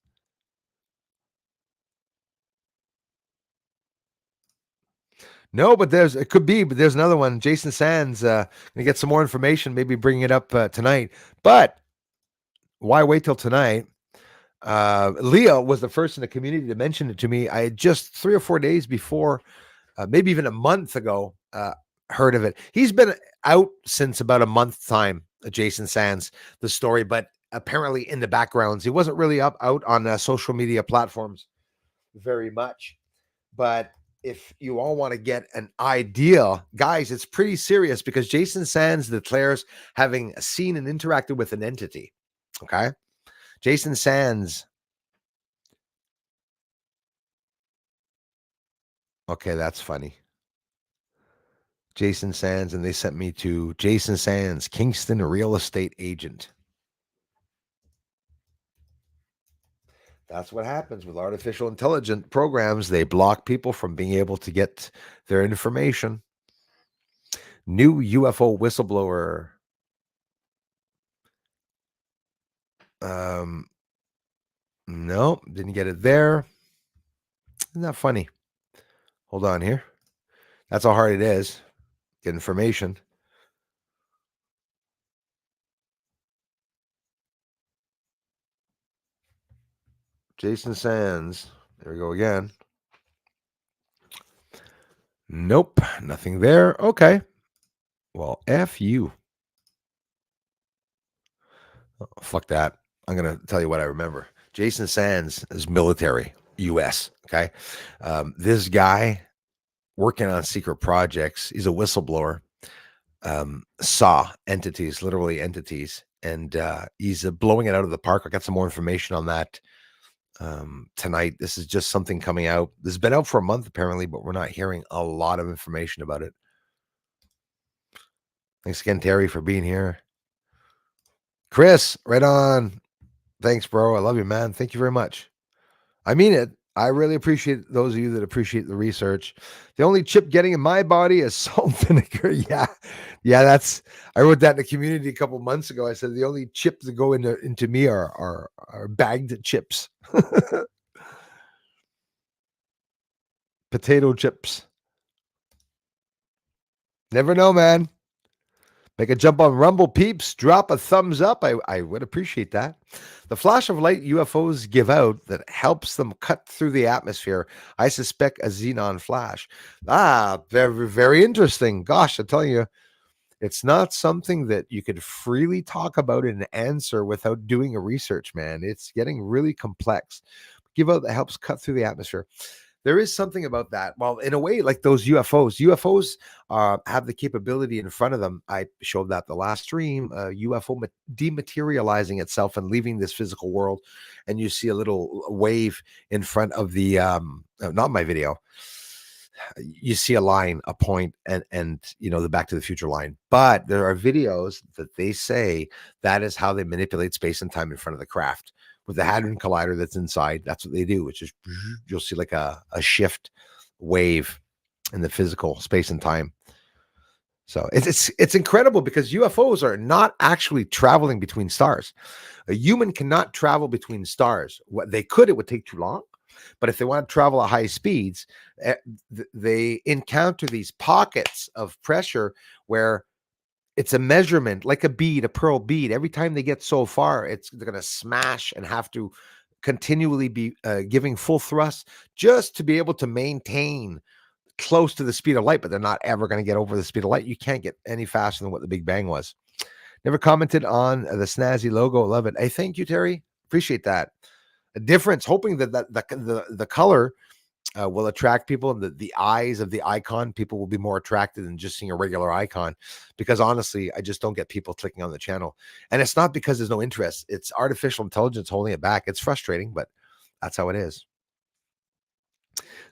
A: No, but it could be, but there's another one. Jason Sands, gonna get some more information, maybe bring it up tonight. But why wait till tonight? Leo was the first in the community to mention it to me. I had just 3 or 4 days before, maybe even a month ago, heard of it. He's been out since about a month time, Jason Sands, the story, but apparently in the backgrounds. He wasn't really out on social media platforms very much. But if you all want to get an idea, guys, it's pretty serious because Jason Sands declares having seen and interacted with an entity. Okay. Jason Sands. Okay, that's funny. Jason Sands, and they sent me to Jason Sands, Kingston real estate agent. That's what happens with artificial intelligence programs. They block people from being able to get their information. New UFO whistleblower. No, didn't get it there. Isn't that funny? Hold on here. That's how hard it is. Get information. Jason Sands. There we go again. Nope, nothing there. Okay. Well, F you. Oh, fuck that. I'm going to tell you what I remember. Jason Sands is military, U.S. Okay. This guy working on secret projects, he's a whistleblower, saw entities, literally entities, and he's blowing it out of the park. I got some more information on that tonight. This is just something coming out. This has been out for a month apparently, but we're not hearing a lot of information about it. Thanks again, Terry, for being here. Chris, right on. Thanks, bro. I love you, man. Thank you very much. I mean it. I really appreciate those of you that appreciate the research. The only chip getting in my body is salt and vinegar. Yeah. Yeah, I wrote that in the community a couple months ago. I said the only chips that go into me are bagged chips. Potato chips. Never know, man. Make a jump on Rumble, peeps. Drop a thumbs up. I would appreciate that. The flash of light UFOs give out that helps them cut through the atmosphere. I suspect a xenon flash. Very, very interesting. Gosh, I tell you, it's not something that you could freely talk about and answer without doing a research, man. It's getting really complex. Give out that helps cut through the atmosphere. There is something about that. Well, in a way, like those UFOs. UFOs have the capability in front of them. I showed that the last stream. UFO dematerializing itself and leaving this physical world, and you see a little wave in front of the not my video. You see a line, a point, and the Back to the Future line. But there are videos that they say that is how they manipulate space and time in front of the craft with the hadron collider that's inside. That's what they do. Which is you'll see like a shift wave in the physical space and time. So it's incredible because UFOs are not actually traveling between stars. A human cannot travel between stars. What they could, it would take too long. But if they want to travel at high speeds, eh, they encounter these pockets of pressure where it's a measurement, like a bead, a pearl bead. Every time they get so far, they're going to smash and have to continually be giving full thrust just to be able to maintain close to the speed of light. But they're not ever going to get over the speed of light. You can't get any faster than what the Big Bang was. Never commented on the snazzy logo. Love it. Hey, thank you, Terry. Appreciate that. A difference, hoping that the color will attract people, and the eyes of the icon, people will be more attracted than just seeing a regular icon. Because honestly, I just don't get people clicking on the channel, and it's not because there's no interest. It's artificial intelligence holding it back. It's frustrating, but that's how it is.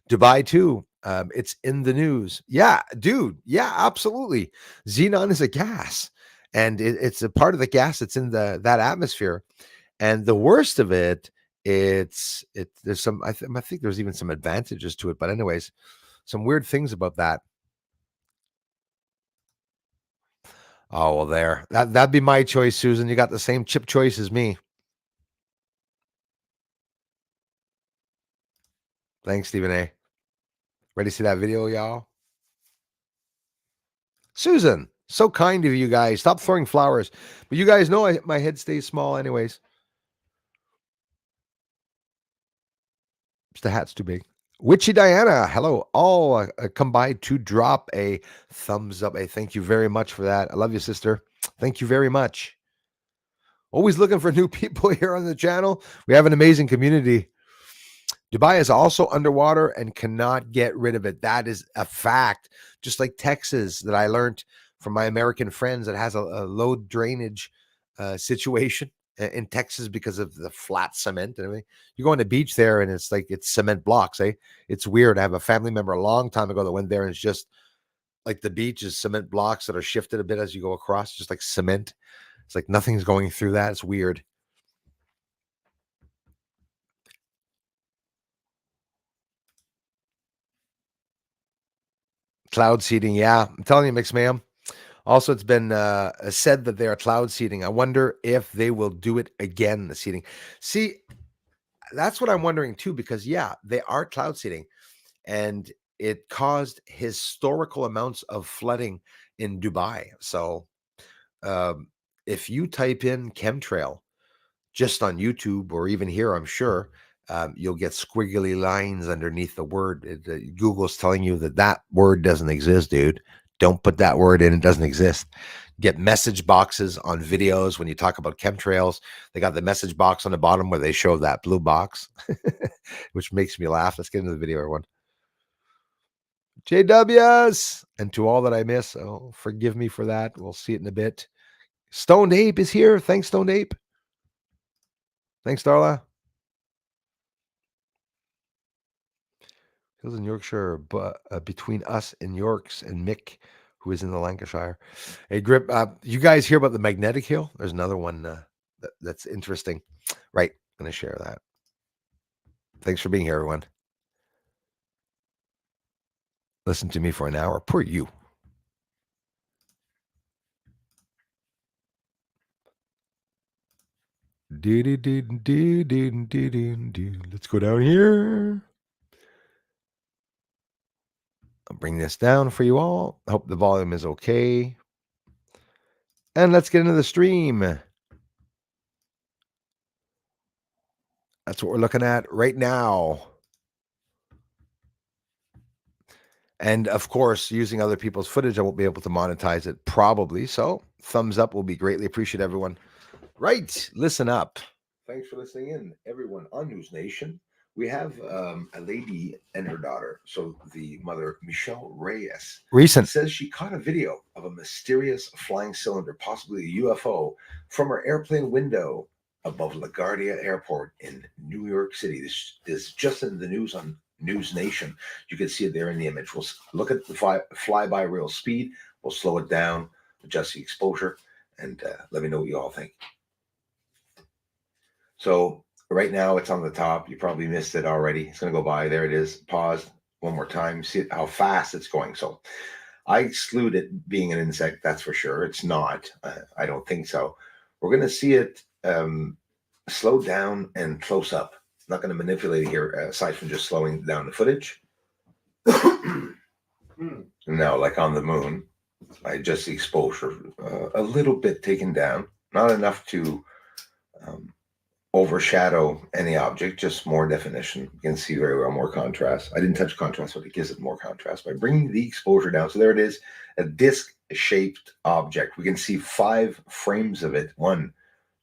A: Dubai too. It's in the news. Yeah, dude. Yeah, absolutely. Xenon is a gas, and it's a part of the gas that's in that atmosphere. And the worst of it, there's some I think there's even some advantages to it. But anyways, some weird things about that. Oh well, that'd be my choice, Susan. You got the same chip choice as me. Thanks, Stephen A. Ready to see that video, y'all? Susan, so kind of you guys. Stop throwing flowers. But you guys know my head stays small anyways. The hat's too big. Witchy Diana, hello. All combined to drop a thumbs up. A thank you very much for that. I love you, sister. Thank you very much. Always looking for new people here on the channel. We have an amazing community. Dubai is also underwater and cannot get rid of it. That is a fact. Just like Texas, that I learned from my American friends, that has a low drainage situation in Texas because of the flat cement and everything. You go on the beach there and it's like it's cement blocks. It's weird. I have a family member a long time ago that went there and it's just like the beach is cement blocks that are shifted a bit as you go across, just like cement. It's like nothing's going through that. It's weird. Cloud seeding. Yeah, I'm telling you, mix ma'am. Also, it's been said that they are cloud seeding. I wonder if they will do it again, the seeding. See, that's what I'm wondering too, because yeah, they are cloud seeding, and it caused historical amounts of flooding in Dubai. So um, if you type in chemtrail just on YouTube or even here, I'm sure you'll get squiggly lines underneath the word. Google's telling you that word doesn't exist, dude. Don't put that word in. It doesn't exist. Get message boxes on videos when you talk about chemtrails. They got the message box on the bottom where they show that blue box, which makes me laugh. Let's get into the video, everyone. JWs, and to all that I miss, oh, forgive me for that. We'll see it in a bit. Stoned Ape is here. Thanks, Stoned Ape. Thanks, Darla. Hills in Yorkshire, but between us and Yorks and Mick, who is in the Lancashire. Hey, Grip, you guys hear about the magnetic hill? There's another one that's interesting. Right, I'm going to share that. Thanks for being here, everyone. Listen to me for an hour. Poor you. Let's go down here. I'll bring this down for you all. I hope the volume is okay. And let's get into the stream. That's what we're looking at right now. And of course, using other people's footage, I won't be able to monetize it probably. So thumbs up will be greatly appreciated, everyone. Right. Listen up. Thanks for listening in, everyone on News Nation. We have a lady and her daughter. So the mother, Michelle Reyes,
B: Recent.
A: says she caught a video of a mysterious flying cylinder, possibly a UFO, from her airplane window above LaGuardia Airport in New York City. This is just in the news on News Nation. You can see it there in the image. We'll look at the flyby real speed. We'll slow it down, adjust the exposure, and let me know what you all think. So right now it's on the top. You probably missed it already. It's going to go by. There it is. Pause one more time. See how fast it's going. So I exclude it being an insect. That's for sure. It's not. I don't think so. We're going to see it slow down and close up. I'm not going to manipulate it here aside from just slowing down the footage. Now, like on the moon, I adjust the exposure a little bit taken down, not enough to um, overshadow any object, just more definition. You can see very well more contrast. I didn't touch contrast, but it gives it more contrast by bringing the exposure down. So there it is, a disc-shaped object. We can see 5 frames of it. 1,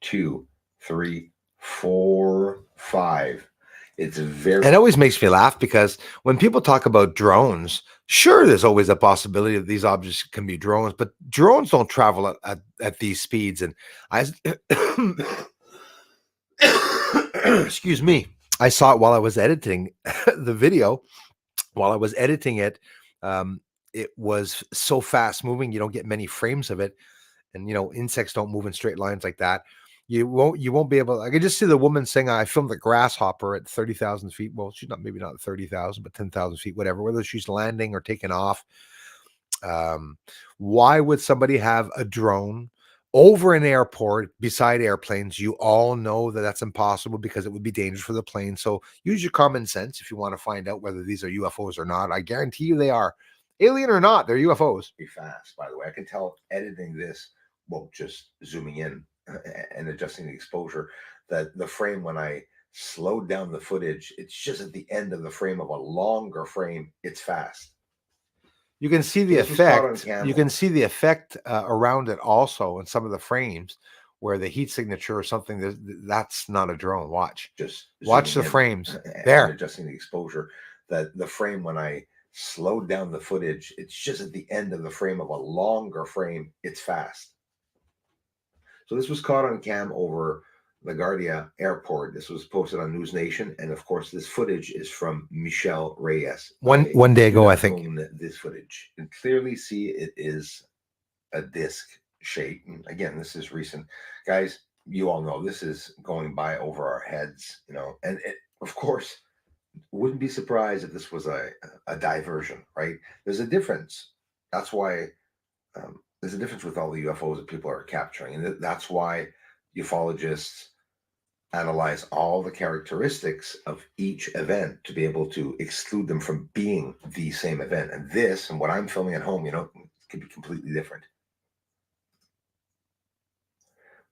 A: 2, 3, 4, 5. It's very.
B: It always makes me laugh because when people talk about drones, sure, there's always a possibility that these objects can be drones, but drones don't travel at these speeds. And I, excuse me, I saw it while I was editing the video. While I was editing it, it was so fast moving. You don't get many frames of it, and insects don't move in straight lines like that. You won't be able. I can just see the woman saying, "I filmed the grasshopper at 30,000 feet." Well, she's not, maybe not 30,000, but 10,000 feet, whatever. Whether she's landing or taking off. Why would somebody have a drone over an airport beside airplanes? You all know that that's impossible because it would be dangerous for the plane. So use your common sense if you want to find out whether these are UFOs or not. I guarantee you they are. Alien or not, they're UFOs.
A: Be fast, by the way. I can tell editing this, well, just zooming in and adjusting the exposure, that the frame, when I slowed down the footage, it's just at the end of the frame of a longer frame. It's fast.
B: You can see the effect. You can see the effect around it also in some of the frames where the heat signature or something. That's not a drone. Watch.
A: Just
B: watch the frames there.
A: Adjusting the exposure. That the frame, when I slowed down the footage, it's just at the end of the frame of a longer frame. It's fast. So this was caught on cam over LaGuardia Airport. This was posted on News Nation, and of course, this footage is from Michelle Reyes.
B: One day ago, I think.
A: This footage, you can clearly see it is a disc shape. And again, this is recent, guys. You all know this is going by over our heads, and of course, wouldn't be surprised if this was a diversion, right? There's a difference. That's why. There's a difference with all the UFOs that people are capturing, and that's why ufologists analyze all the characteristics of each event to be able to exclude them from being the same event. And this, and what I'm filming at home, could be completely different.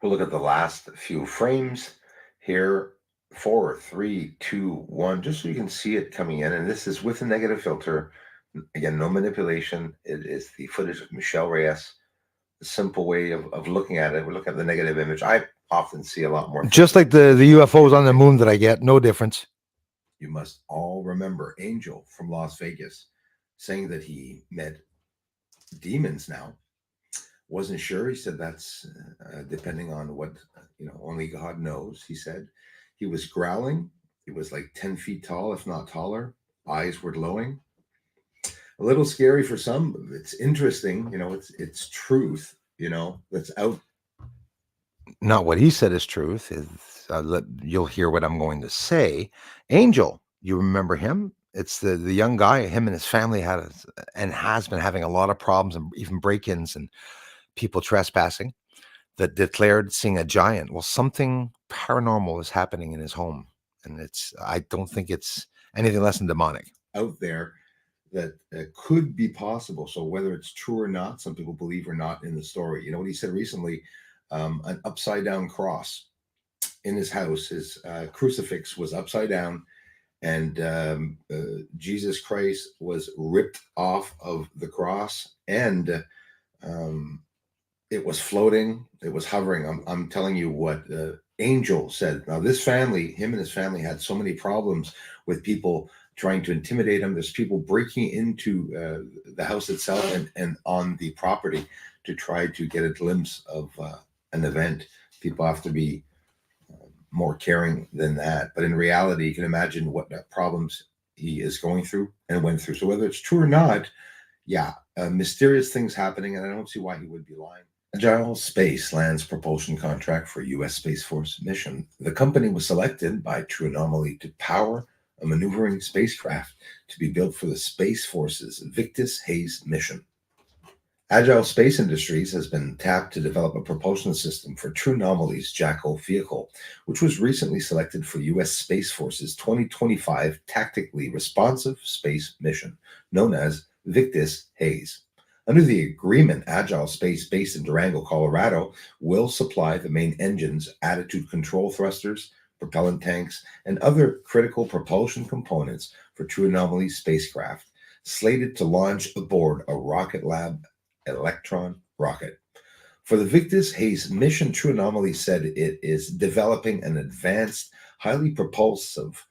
A: We'll look at the last few frames here. 4, 3, 2, 1, just so you can see it coming in. And this is with a negative filter. Again, no manipulation. It is the footage of Michelle Reyes. A simple way of looking at it. We look at the negative image. I often see a lot more.
B: Just like the UFOs on the moon that I get, no difference.
A: You must all remember Angel from Las Vegas saying that he met demons now. Wasn't sure. He said that's depending on what, only God knows. He said he was growling. He was like 10 feet tall, if not taller. Eyes were glowing. A little scary for some, but it's interesting. It's truth, that's out.
B: Not what he said is truth. You'll hear what I'm going to say. Angel, you remember him? It's the young guy. Him and his family has been having a lot of problems, and even break-ins and people trespassing, that declared seeing a giant. Well, something paranormal is happening in his home, and I don't think it's anything less than demonic
A: out there that could be possible. So whether it's true or not, some people believe or not in the story. You know what he said recently? An upside down cross in his house. His crucifix was upside down, and Jesus Christ was ripped off of the cross, and it was floating. It was hovering. I'm telling you what Angel said, now this family, him and his family had so many problems with people trying to intimidate him. There's people breaking into the house itself and on the property to try to get a glimpse of an event. People have to be more caring than that. But in reality, you can imagine what problems he is going through and went through. So whether it's true or not, yeah, mysterious things happening, and I don't see why he would be lying. Agile Space lands propulsion contract for U.S. Space Force mission. The company was selected by True Anomaly to power a maneuvering spacecraft to be built for the Space Force's Victus Haze mission. Agile Space Industries has been tapped to develop a propulsion system for True Anomaly's Jackal vehicle, which was recently selected for U.S. Space Force's 2025 Tactically Responsive Space Mission, known as Victus Haze. Under the agreement, Agile Space, based in Durango, Colorado, will supply the main engines, attitude control thrusters, propellant tanks, and other critical propulsion components for True Anomaly spacecraft, slated to launch aboard a Rocket Lab Electron rocket. For the Victus Haze mission, True Anomaly said it is developing an advanced, highly propulsive,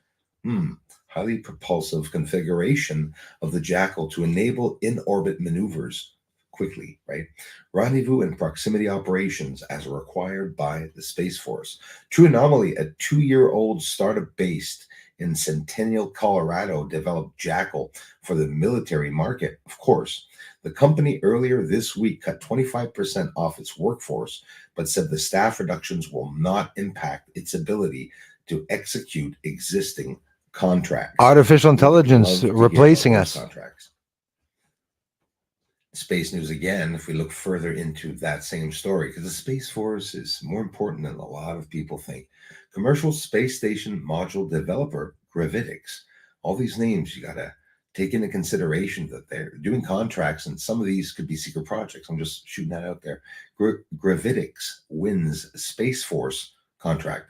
A: highly propulsive configuration of the Jackal to enable in-orbit maneuvers quickly, right? Rendezvous and proximity operations as required by the Space Force. True Anomaly, a 2-year-old startup based in Centennial, Colorado, developed Jackal for the military market, of course. The company earlier this week cut 25% off its workforce, but said the staff reductions will not impact its ability to execute existing contracts.
B: Artificial
A: We would
B: intelligence
A: love to hear about
B: replacing
A: those
B: us.
A: contracts. Space news again, if we look further into that same story, because the Space Force is more important than a lot of people think. Commercial space station module developer Gravitics. All these names you got to take into consideration that they're doing contracts, and some of these could be secret projects. I'm just shooting that out there. Gravitics wins Space Force contract.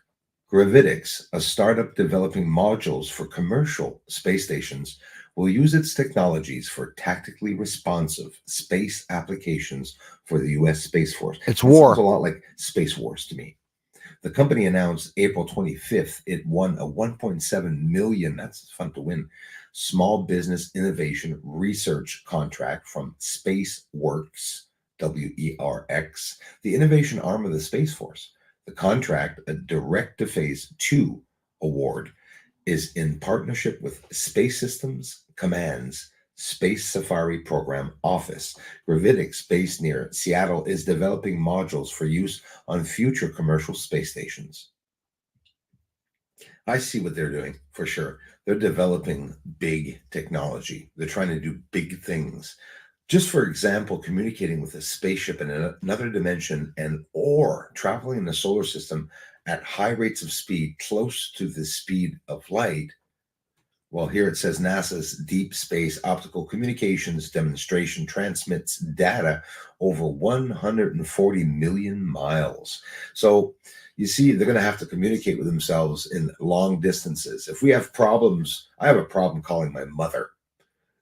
A: Gravitics, a startup developing modules for commercial space stations, will use its technologies for tactically responsive space applications for the U.S. Space Force.
B: It's
A: That
B: war.
A: sounds a lot like Space Wars to me. The company announced April 25th it won a 1.7 million, that's fun to win, small business innovation research contract from SpaceWorks, WERX, the innovation arm of the Space Force. The contract, a direct to phase 2 award, is in partnership with Space Systems Command's Space Safari Program Office. Gravitics, based near Seattle, is developing modules for use on future commercial space stations. I see what they're doing for sure. They're developing big technology. They're trying to do big things. Just for example, communicating with a spaceship in another dimension and or traveling in the solar system at high rates of speed, close to the speed of light. Well, here it says NASA's Deep Space Optical Communications demonstration transmits data over 140 million miles. So you see, they're going to have to communicate with themselves in long distances. If we have problems, I have a problem calling my mother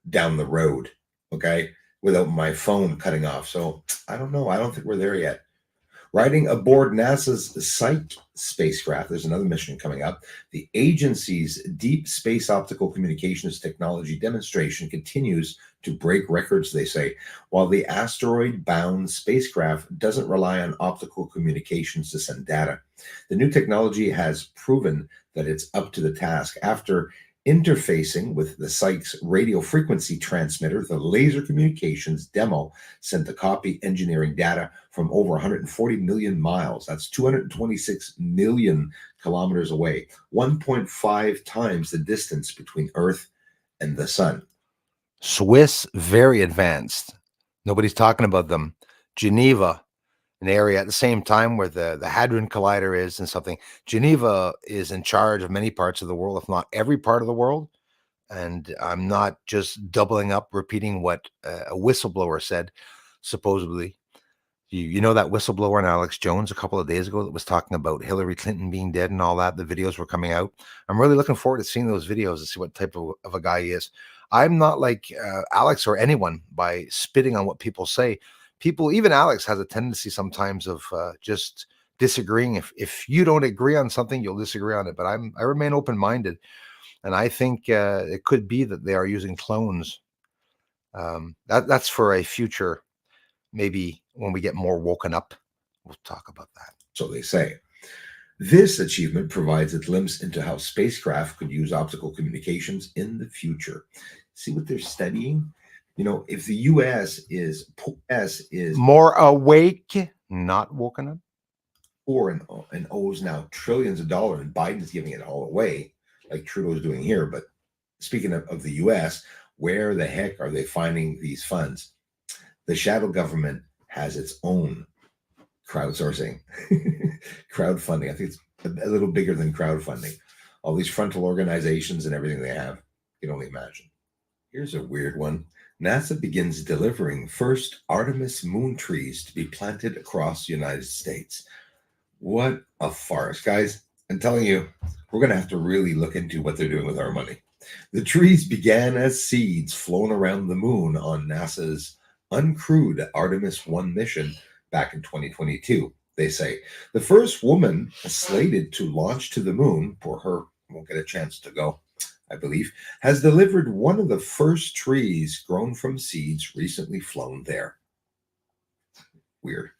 A: down the road, okay, without my phone cutting off. So I don't know. I don't think we're there yet. Riding aboard NASA's Psyche spacecraft, there's another mission coming up. The agency's deep space optical communications technology demonstration continues to break records, they say, while the asteroid-bound spacecraft doesn't rely on optical communications to send data. The new technology has proven that it's up to the task. After interfacing with the Psyche's radio frequency transmitter, the laser communications demo sent the copy engineering data from over 140 million miles. That's 226 million kilometers away, 1.5 times the distance between Earth and the sun.
B: Swiss, very advanced. Nobody's talking about them. Geneva, an area at the same time where the Hadron Collider is and something. Geneva is in charge of many parts of the world, if not every part of the world. And I'm not just doubling up, repeating what a whistleblower said, supposedly. You know that whistleblower on Alex Jones a couple of days ago that was talking about Hillary Clinton being dead and all that. The videos were coming out. I'm really looking forward to seeing those videos to see what type of a guy he is. I'm not like Alex or anyone by spitting on what people say. People, even Alex has a tendency sometimes of just disagreeing. If you don't agree on something, you'll disagree on it. But I remain open minded, and I think it could be that they are using clones. That's for a future, maybe when we get more woken up, we'll talk about that.
A: So they say. This achievement provides a glimpse into how spacecraft could use optical communications in the future. See what they're studying? You know, if the US is
B: More awake, not woken up.
A: poor and owes now trillions of dollars, and Biden's giving it all away, like Trudeau's doing here. But speaking of the US, where the heck are they finding these funds? The shadow government has its own crowdsourcing, crowdfunding. I think it's a little bigger than crowdfunding. All these frontal organizations and everything they have, you can only imagine. Here's a weird one. NASA begins delivering first Artemis moon trees to be planted across the United States. What a farce, guys. I'm telling you, we're going to have to really look into what they're doing with our money. The trees began as seeds flown around the moon on NASA's uncrewed Artemis 1 mission back in 2022. They say the first woman slated to launch to the moon, poor her, won't get a chance to go, I believe, has delivered one of the first trees grown from seeds recently flown there. Weird.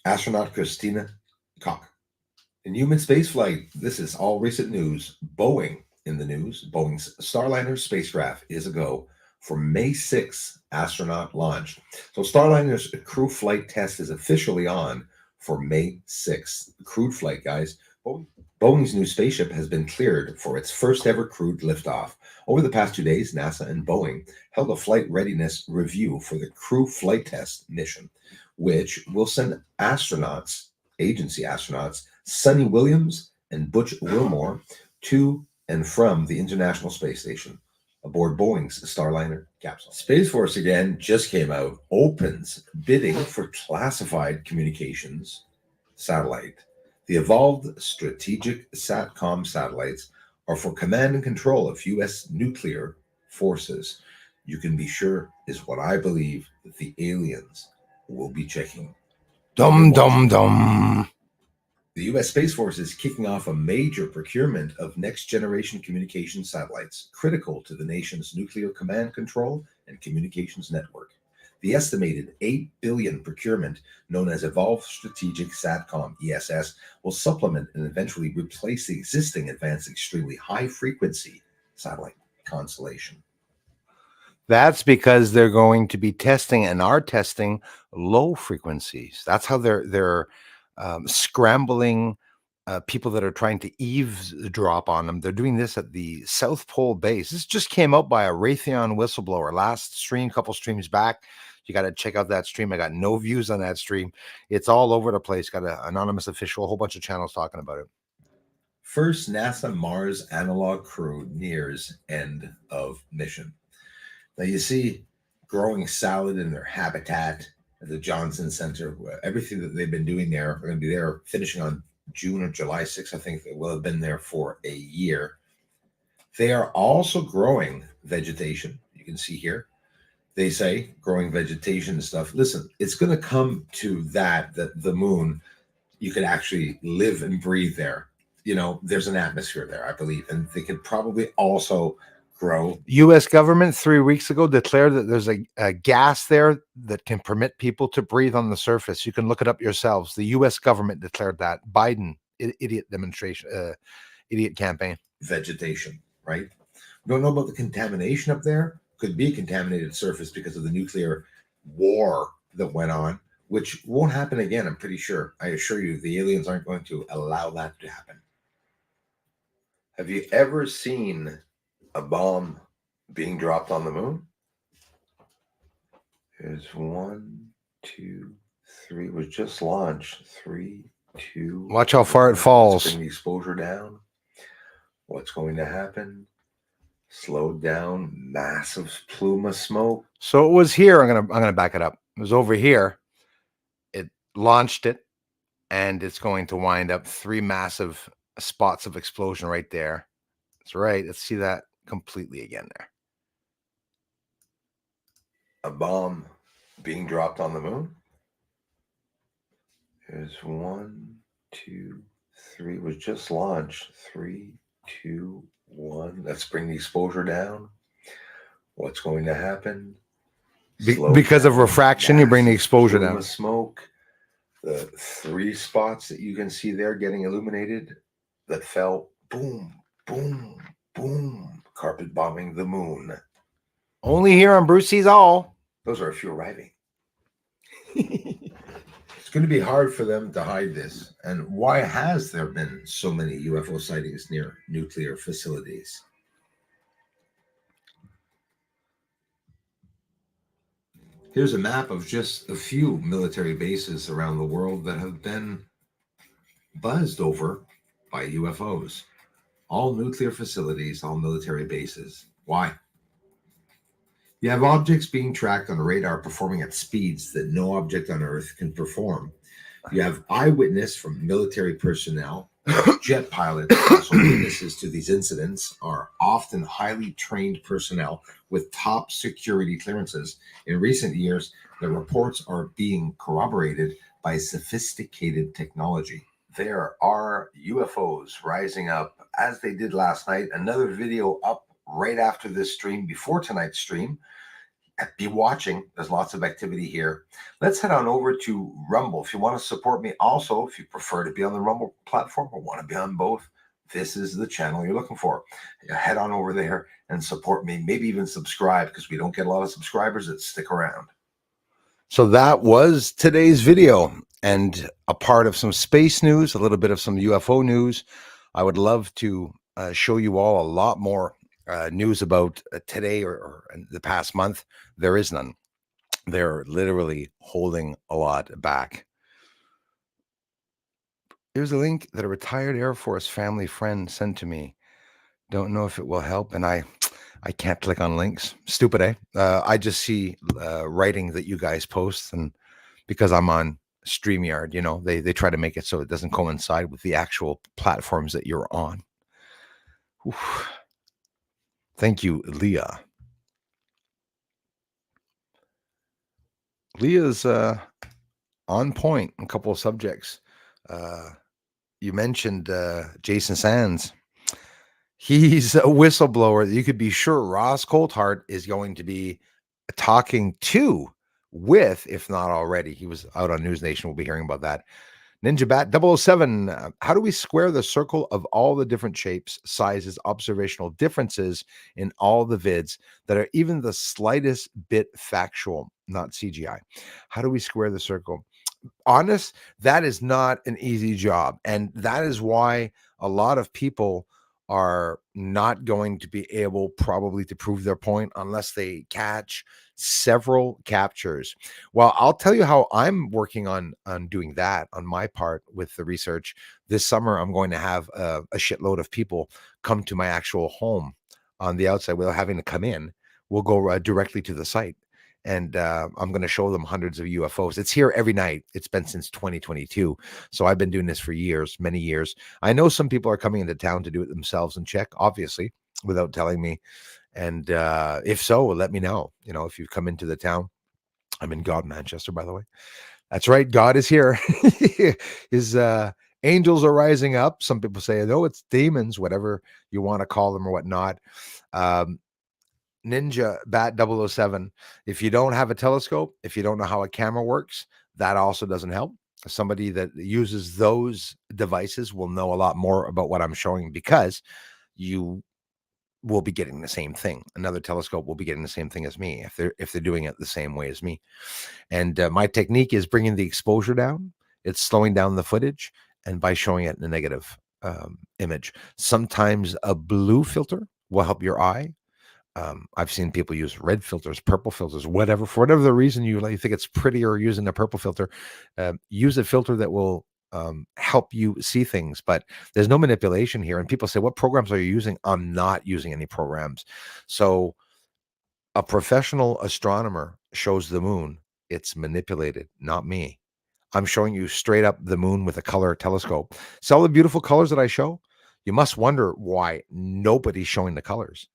A: Astronaut Christina Koch. In human spaceflight, this is all recent news. Boeing in the news. Boeing's Starliner spacecraft is a go for May 6th astronaut launch. So Starliner's crew flight test is officially on for May 6th. Crewed flight, guys. Boeing's new spaceship has been cleared for its first ever crewed liftoff. Over the past 2 days, NASA and Boeing held a flight readiness review for the crew flight test mission, which will send astronauts, agency astronauts, Sonny Williams and Butch Wilmore, to and from the International Space Station aboard Boeing's Starliner capsule. Space Force again just came out, opens bidding for classified communications satellite. The evolved strategic SATCOM satellites are for command and control of U.S. nuclear forces. You can be sure, is what I believe, that the aliens will be checking.
B: Dum dum dum.
A: The U.S. Space Force is kicking off a major procurement of next generation communication satellites critical to the nation's nuclear command control and communications network. The estimated $8 billion procurement, known as Evolved Strategic SATCOM ESS, will supplement and eventually replace the existing advanced extremely high frequency satellite constellation.
B: That's because they're going to be testing and are testing low frequencies. That's how they're scrambling people that are trying to eavesdrop on them. They're doing this at the South Pole base. This just came out by a Raytheon whistleblower last stream, couple streams back. You got to check out that stream. I got no views on that stream. It's all over the place. Got an anonymous official, a whole bunch of channels talking about it.
A: First NASA Mars analog crew nears end of mission. Now you see growing salad in their habitat at the Johnson Center. Everything that they've been doing there are going to be there finishing on June or July 6th. I think they will have been there for a year. They are also growing vegetation. You can see here. They say growing vegetation and stuff. Listen, it's going to come to that the moon, you could actually live and breathe there. You know, there's an atmosphere there, I believe, and they could probably also grow.
B: U.S. government 3 weeks ago declared that there's a gas there that can permit people to breathe on the surface. You can look it up yourselves. The U.S. government declared that. Biden, idiot demonstration, idiot campaign.
A: Vegetation, right? We don't know about the contamination up there. Could be a contaminated surface because of the nuclear war that went on, which won't happen again, I'm pretty sure. I assure you, the aliens aren't going to allow that to happen. Have you ever seen a bomb being dropped on the moon? There's 1, 2, 3. It was just launched. 3, 2.
B: Watch how far it falls.
A: Let's bring the exposure down. What's going to happen? Slowed down. Massive plume of smoke.
B: So it was here. I'm gonna back it up. It was over here. It launched it, and it's going to wind up 3 massive spots of explosion right there. That's right. Let's see that completely again there.
A: A bomb being dropped on the moon.
B: There's 1, 2, 3. Was just launched. 3, 2, 1. Let's bring the exposure down. What's going to happen? Slows
A: Because of
B: down.
A: refraction, you bring the
B: Massive
A: exposure
B: plume
A: down.
B: of smoke. The 3 spots that you can see there getting illuminated that fell. Boom, boom, boom. Carpet bombing the moon.
A: Only here on Bruce Sees All.
B: Those are a few arriving. It's going to be hard for them to hide this. And why has there been so many UFO sightings near nuclear facilities? Here's a map of just a few military bases around the world that have been buzzed over by UFOs. All nuclear facilities, all military bases. Why? You have objects being tracked on radar performing at speeds that no object on Earth can perform. You have eyewitness from military personnel, jet pilots, also witnesses to these incidents are often highly trained personnel with top security clearances. In recent years, the reports are being corroborated by sophisticated technology. There are UFOs rising up as they did last night. Another video up right after this stream, before tonight's stream. Be watching. There's lots of activity here. Let's head on over to Rumble. If you want to support me, also, if you prefer to be on the Rumble platform or want to be on both, this is the channel you're looking for. Head on over there and support me. Maybe even subscribe, because we don't get a lot of subscribers that stick around.
A: So that was today's video, and a part of some space news, a little bit of some UFO news. I would love to show you all a lot more news about today or the past month. There is none. They're literally holding a lot back. Here's a link that a retired Air Force family friend sent to me. Don't know if it will help, and I can't click on links. Stupid, eh? I just see writing that you guys post, and because I'm on StreamYard, you know, they try to make it so it doesn't coincide with the actual platforms that you're on. Oof. Thank you, Leah. Leah's on point in a couple of subjects. You mentioned Jason Sands. He's a whistleblower. You could be sure Ross Coulthart is going to be talking to, with, if not already. He was out on News Nation. We'll be hearing about that. Ninja Bat 007. How do we square the circle of all the different shapes, sizes, observational differences in all the vids that are even the slightest bit factual, not CGI? How do we square the circle? Honest, that is not an easy job. And that is why a lot of people are not going to be able probably to prove their point unless they catch several captures. Well, I'll tell you how I'm working on doing that on my part with the research. This summer, I'm going to have a shitload of people come to my actual home on the outside without having to come in. We'll go directly to the site. And I'm going to show them hundreds of UFOs. It's here every night. It's been since 2022. So I've been doing this for years, many years. I know some people are coming into town to do it themselves and check, obviously, without telling me. And if so, let me know. You know, if you've come into the town. I'm in God, Manchester, by the way. That's right. God is here. His angels are rising up. Some people say, no, it's demons, whatever you want to call them or whatnot. Ninja Bat 007. If you don't have a telescope, if you don't know how a camera works, that also doesn't help. Somebody that uses those devices will know a lot more about what I'm showing, because you will be getting the same thing. Another telescope will be getting the same thing as me if they're doing it the same way as me. And my technique is bringing the exposure down. It's slowing down the footage, and by showing it in a negative image. Sometimes a blue filter will help your eye. I've seen people use red filters, purple filters, whatever. For whatever the reason you think it's prettier using a purple filter, use a filter that will help you see things. But there's no manipulation here. And people say, what programs are you using? I'm not using any programs. So a professional astronomer shows the moon. It's manipulated, not me. I'm showing you straight up the moon with a color telescope. See all the beautiful colors that I show? You must wonder why nobody's showing the colors.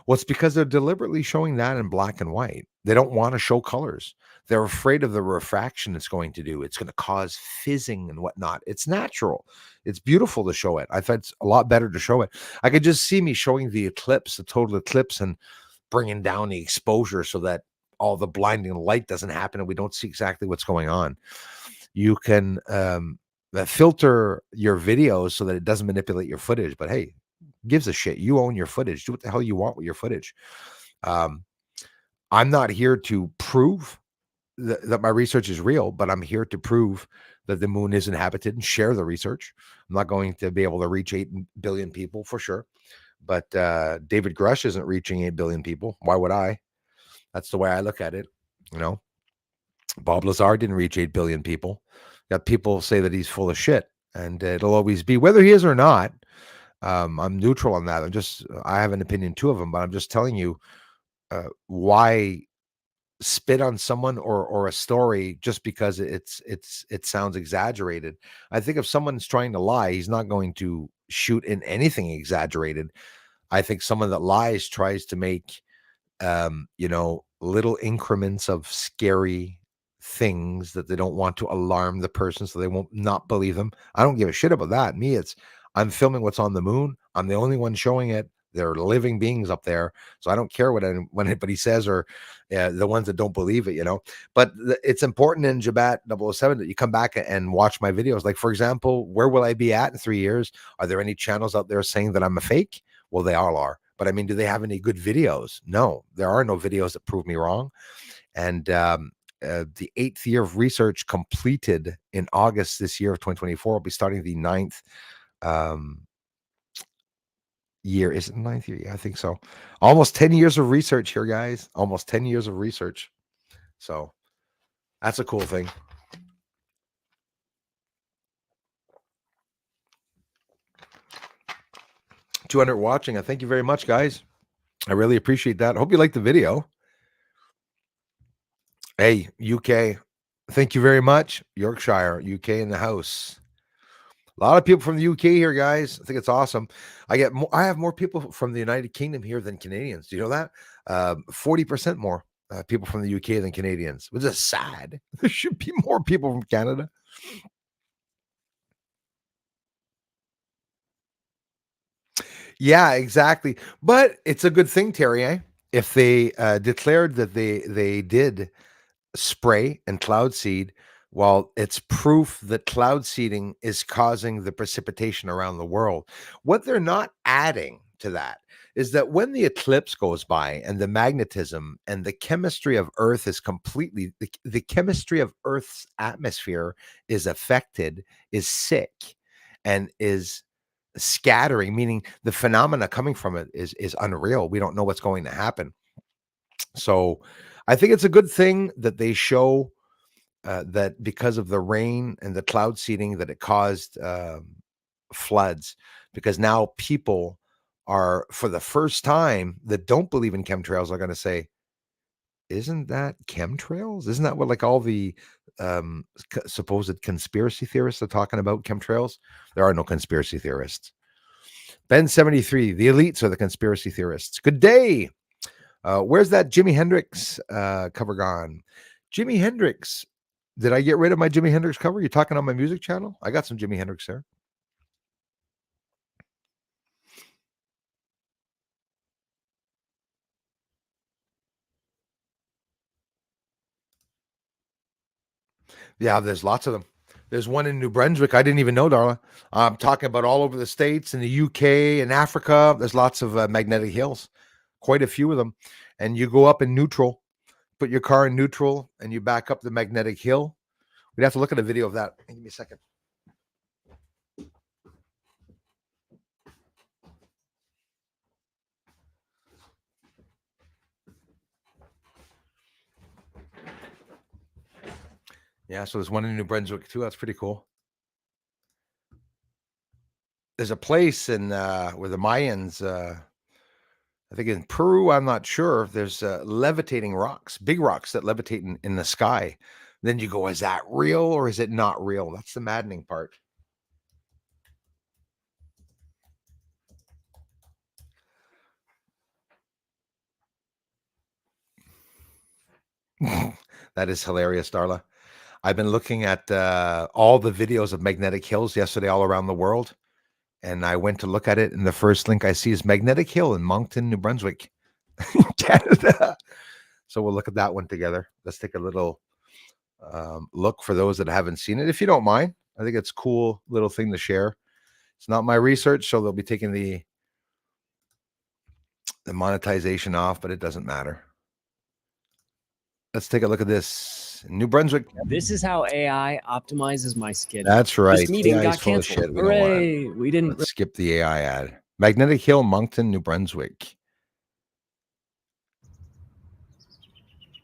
A: Well, it's because they're deliberately showing that in black and white.
B: They don't want to show colors. They're afraid of the refraction it's going to do. It's going to cause fizzing and whatnot. It's natural. It's beautiful to show it. I thought it's a lot better to show it. I could just see me showing the eclipse, the total eclipse, and bringing down the exposure so that all the blinding light doesn't happen and we don't see exactly what's going on. You can filter your videos so that it doesn't manipulate your footage. But hey, gives a shit. You own your footage. Do what the hell you want with your footage. Um, I'm not here to prove that my research is real, but I'm here to prove that the moon is inhabited and share the research. I'm not going to be able to reach 8 billion people for sure. But David Grush isn't reaching 8 billion people. Why would I? That's the way I look at it. You know, Bob Lazar didn't reach 8 billion people. Got people say that he's full of shit, and it'll always be, whether he is or not. I'm neutral on that. I have an opinion too of him, but I'm just telling you why spit on someone or a story just because it sounds exaggerated. I think if someone's trying to lie, he's not going to shoot in anything exaggerated. I think someone that lies tries to make little increments of scary things that they don't want to alarm the person so they won't not believe them. I don't give a shit about that. Me, it's I'm filming what's on the moon. I'm the only one showing it. There are living beings up there. So I don't care what anybody says or the ones that don't believe it. But it's important in Jabat 007 that you come back and watch my videos. Like, for example, where will I be at in 3 years? Are there any channels out there saying that I'm a fake? Well, they all are. But I mean, do they have any good videos? No, there are no videos that prove me wrong. And the 8th year of research completed in August this year of 2024. I'll be starting the 9th year. Is it the 9th year? Yeah, I think so. Almost 10 years of research here, guys. Almost 10 years of research. So that's a cool thing. $200 watching. I thank you very much, guys. I really appreciate that. I hope you liked the video. Hey, UK, thank you very much. Yorkshire, UK in the house. A lot of people from the UK here, guys. I think it's awesome. I have more people from the United Kingdom here than Canadians. Do you know that? 40% more people from the UK than Canadians, which is sad. There should be more people from Canada. Yeah, exactly. But it's a good thing, Terry, if they declared that they did spray and cloud seed, well, it's proof that cloud seeding is causing the precipitation around the world. What they're not adding to that is that when the eclipse goes by and the magnetism and the chemistry of Earth is completely, the chemistry of Earth's atmosphere is affected, is sick, and is scattering, meaning the phenomena coming from it is unreal. We don't know what's going to happen. So I think it's a good thing that they show that because of the rain and the cloud seeding that it caused floods, because now people are, for the first time, that don't believe in chemtrails are going to say, isn't that chemtrails? Isn't that what like all the supposed conspiracy theorists are talking about, chemtrails? There are no conspiracy theorists. Ben 73, the elites are the conspiracy theorists. Good day. Where's that Jimi Hendrix cover gone? Jimi Hendrix. Did I get rid of my Jimi Hendrix cover? You talking on my music channel? I got some Jimi Hendrix there. Yeah, there's lots of them. There's one in New Brunswick. I didn't even know, Darla. I'm talking about all over the States, in the UK, in Africa. There's lots of magnetic hills, quite a few of them. And you go up in neutral, put your car in neutral, and you back up the magnetic hill. We'd have to look at a video of that. Give me a second. Yeah, so there's one in New Brunswick too. That's pretty cool. There's a place in where the Mayans, I think in Peru, I'm not sure. There's levitating rocks, big rocks that levitate in the sky. Then you go, is that real or is it not real? That's the maddening part. That is hilarious, Darla. I've been looking at all the videos of magnetic hills yesterday all around the world, and I went to look at it, and the first link I see is Magnetic Hill in Moncton, New Brunswick, Canada. So we'll look at that one together. Let's take a little look for those that haven't seen it, if you don't mind. I think it's a cool little thing to share. It's not my research, so they'll be taking the monetization off, but it doesn't matter. Let's take a look at this. New Brunswick.
C: This is how AI optimizes my schedule.
B: That's right.
C: This meeting
B: AI is
C: got
B: full of
C: canceled.
B: shit. We don't want it.
C: Hooray! We didn't.
B: Let's skip the AI ad. Magnetic Hill, Moncton, New Brunswick.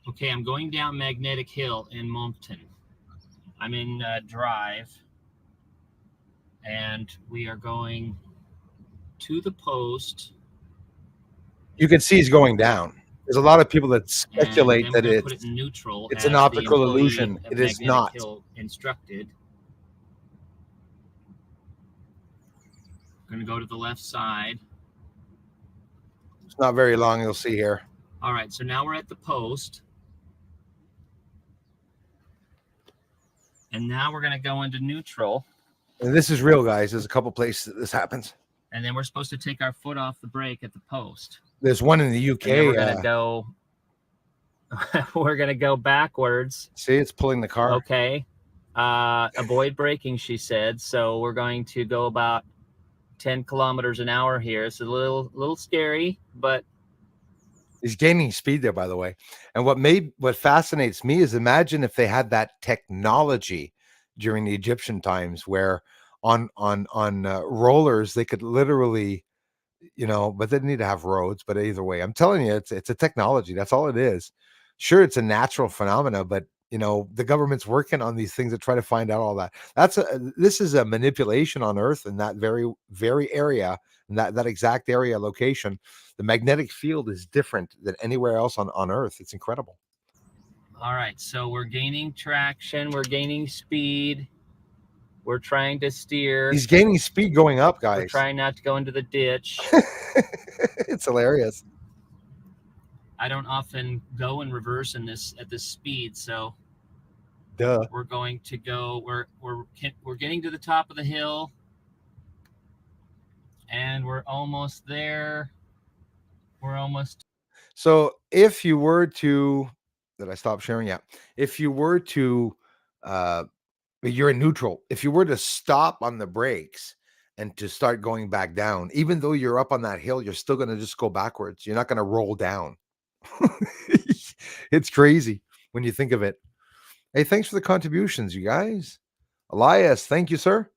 D: Okay, I'm going down Magnetic Hill in Moncton. I'm in Drive, and we are going to the post.
B: You can see he's going down. There's a lot of people that
D: And
B: speculate
D: then
B: that
D: we're gonna
B: it's
D: put it in neutral.
B: it's
D: as
B: an
D: the
B: optical
D: employee
B: illusion.
D: of
B: It is
D: Magnetic
B: not.
D: Hill instructed. Going to go to the left side.
B: It's not very long. You'll see here.
D: All right, so now we're at the post. And now we're going to go into neutral.
B: And this is real, guys. There's a couple places that this happens.
D: And then we're supposed to take our foot off the brake at the post.
B: There's one in the UK.
D: And then we're going to go. We're going to go backwards.
B: See, it's pulling the car.
D: Okay. Avoid braking, she said. So we're going to go about 10 kilometers an hour here. It's a little scary, but
B: He's gaining speed there, by the way. And what fascinates me is, imagine if they had that technology during the Egyptian times, where on rollers they could literally, but they need to have roads. But either way, I'm telling you, it's a technology. That's all it is. Sure, it's a natural phenomena, but the government's working on these things to try to find out all that. This is a manipulation on Earth in that very, very area, in that exact area location. The magnetic field is different than anywhere else on Earth. It's incredible.
D: All right, so we're gaining traction. We're gaining speed. We're trying to steer.
B: He's gaining speed going up, guys.
D: We're trying not to go into the ditch.
B: It's hilarious.
D: I don't often go in reverse at this speed, so
B: Duh.
D: we're going to go. We're getting to the top of the hill, and we're almost there. We're almost.
B: So if you were to, did I stop sharing? Yeah. If you were to, you're in neutral. If you were to stop on the brakes and to start going back down, even though you're up on that hill, you're still going to just go backwards. You're not going to roll down. It's crazy when you think of it. Hey, thanks for the contributions, you guys. Elias, thank you, sir.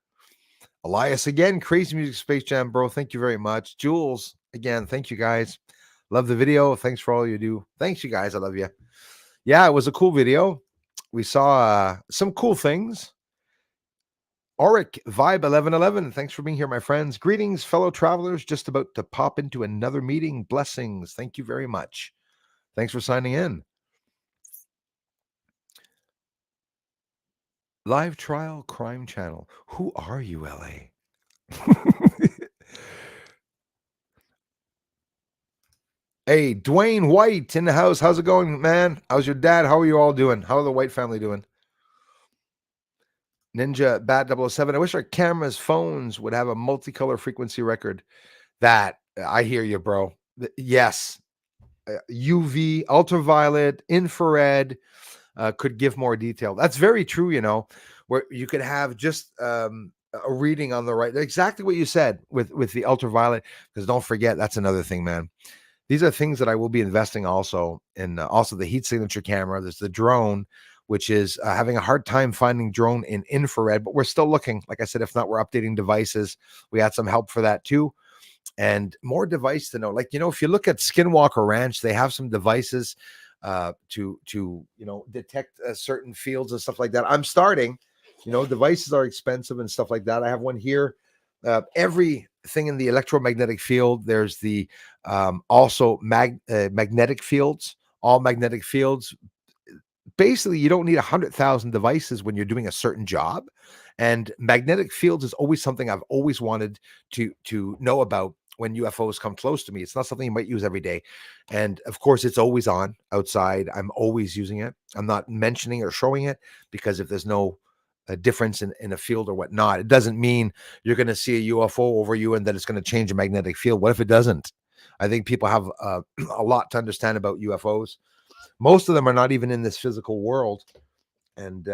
B: Elias again, Crazy Music Space Jam, bro. Thank you very much. Jules, again, thank you guys. Love the video. Thanks for all you do. Thanks, you guys. I love you. Yeah, it was a cool video. We saw some cool things. Auric Vibe 1111. Thanks for being here, my friends. Greetings, fellow travelers. Just about to pop into another meeting. Blessings. Thank you very much. Thanks for signing in. Live Trial Crime Channel. Who are you, LA? Hey, Dwayne White in the house. How's it going, man? How's your dad? How are you all doing? How are the White family doing? Ninja Bat 007. I wish our cameras, phones would have a multicolor frequency record. That, I hear you, bro. Yes. UV, ultraviolet, infrared could give more detail. That's very true, where you could have just a reading on the right. Exactly what you said with the ultraviolet, because don't forget, that's another thing, man. These are things that I will be investing also in. Also, the heat signature camera. There's the drone, which is having a hard time finding drone in infrared, but we're still looking. Like I said, if not, we're updating devices. We had some help for that too. And more device to know. Like, if you look at Skinwalker Ranch, they have some devices to detect certain fields and stuff like that. I'm starting, devices are expensive and stuff like that. I have one here. Everything in the electromagnetic field. There's the also magnetic fields, all magnetic fields. Basically, you don't need 100,000 devices when you're doing a certain job. And magnetic fields is always something I've always wanted to know about. when UFOs come close to me. It's not something you might use every day. And of course, it's always on outside. I'm always using it. I'm not mentioning or showing it because if there's no difference in a field or whatnot, it doesn't mean you're going to see a UFO over you and that it's going to change a magnetic field. What if it doesn't? I think people have a lot to understand about UFOs. Most of them are not even in this physical world. And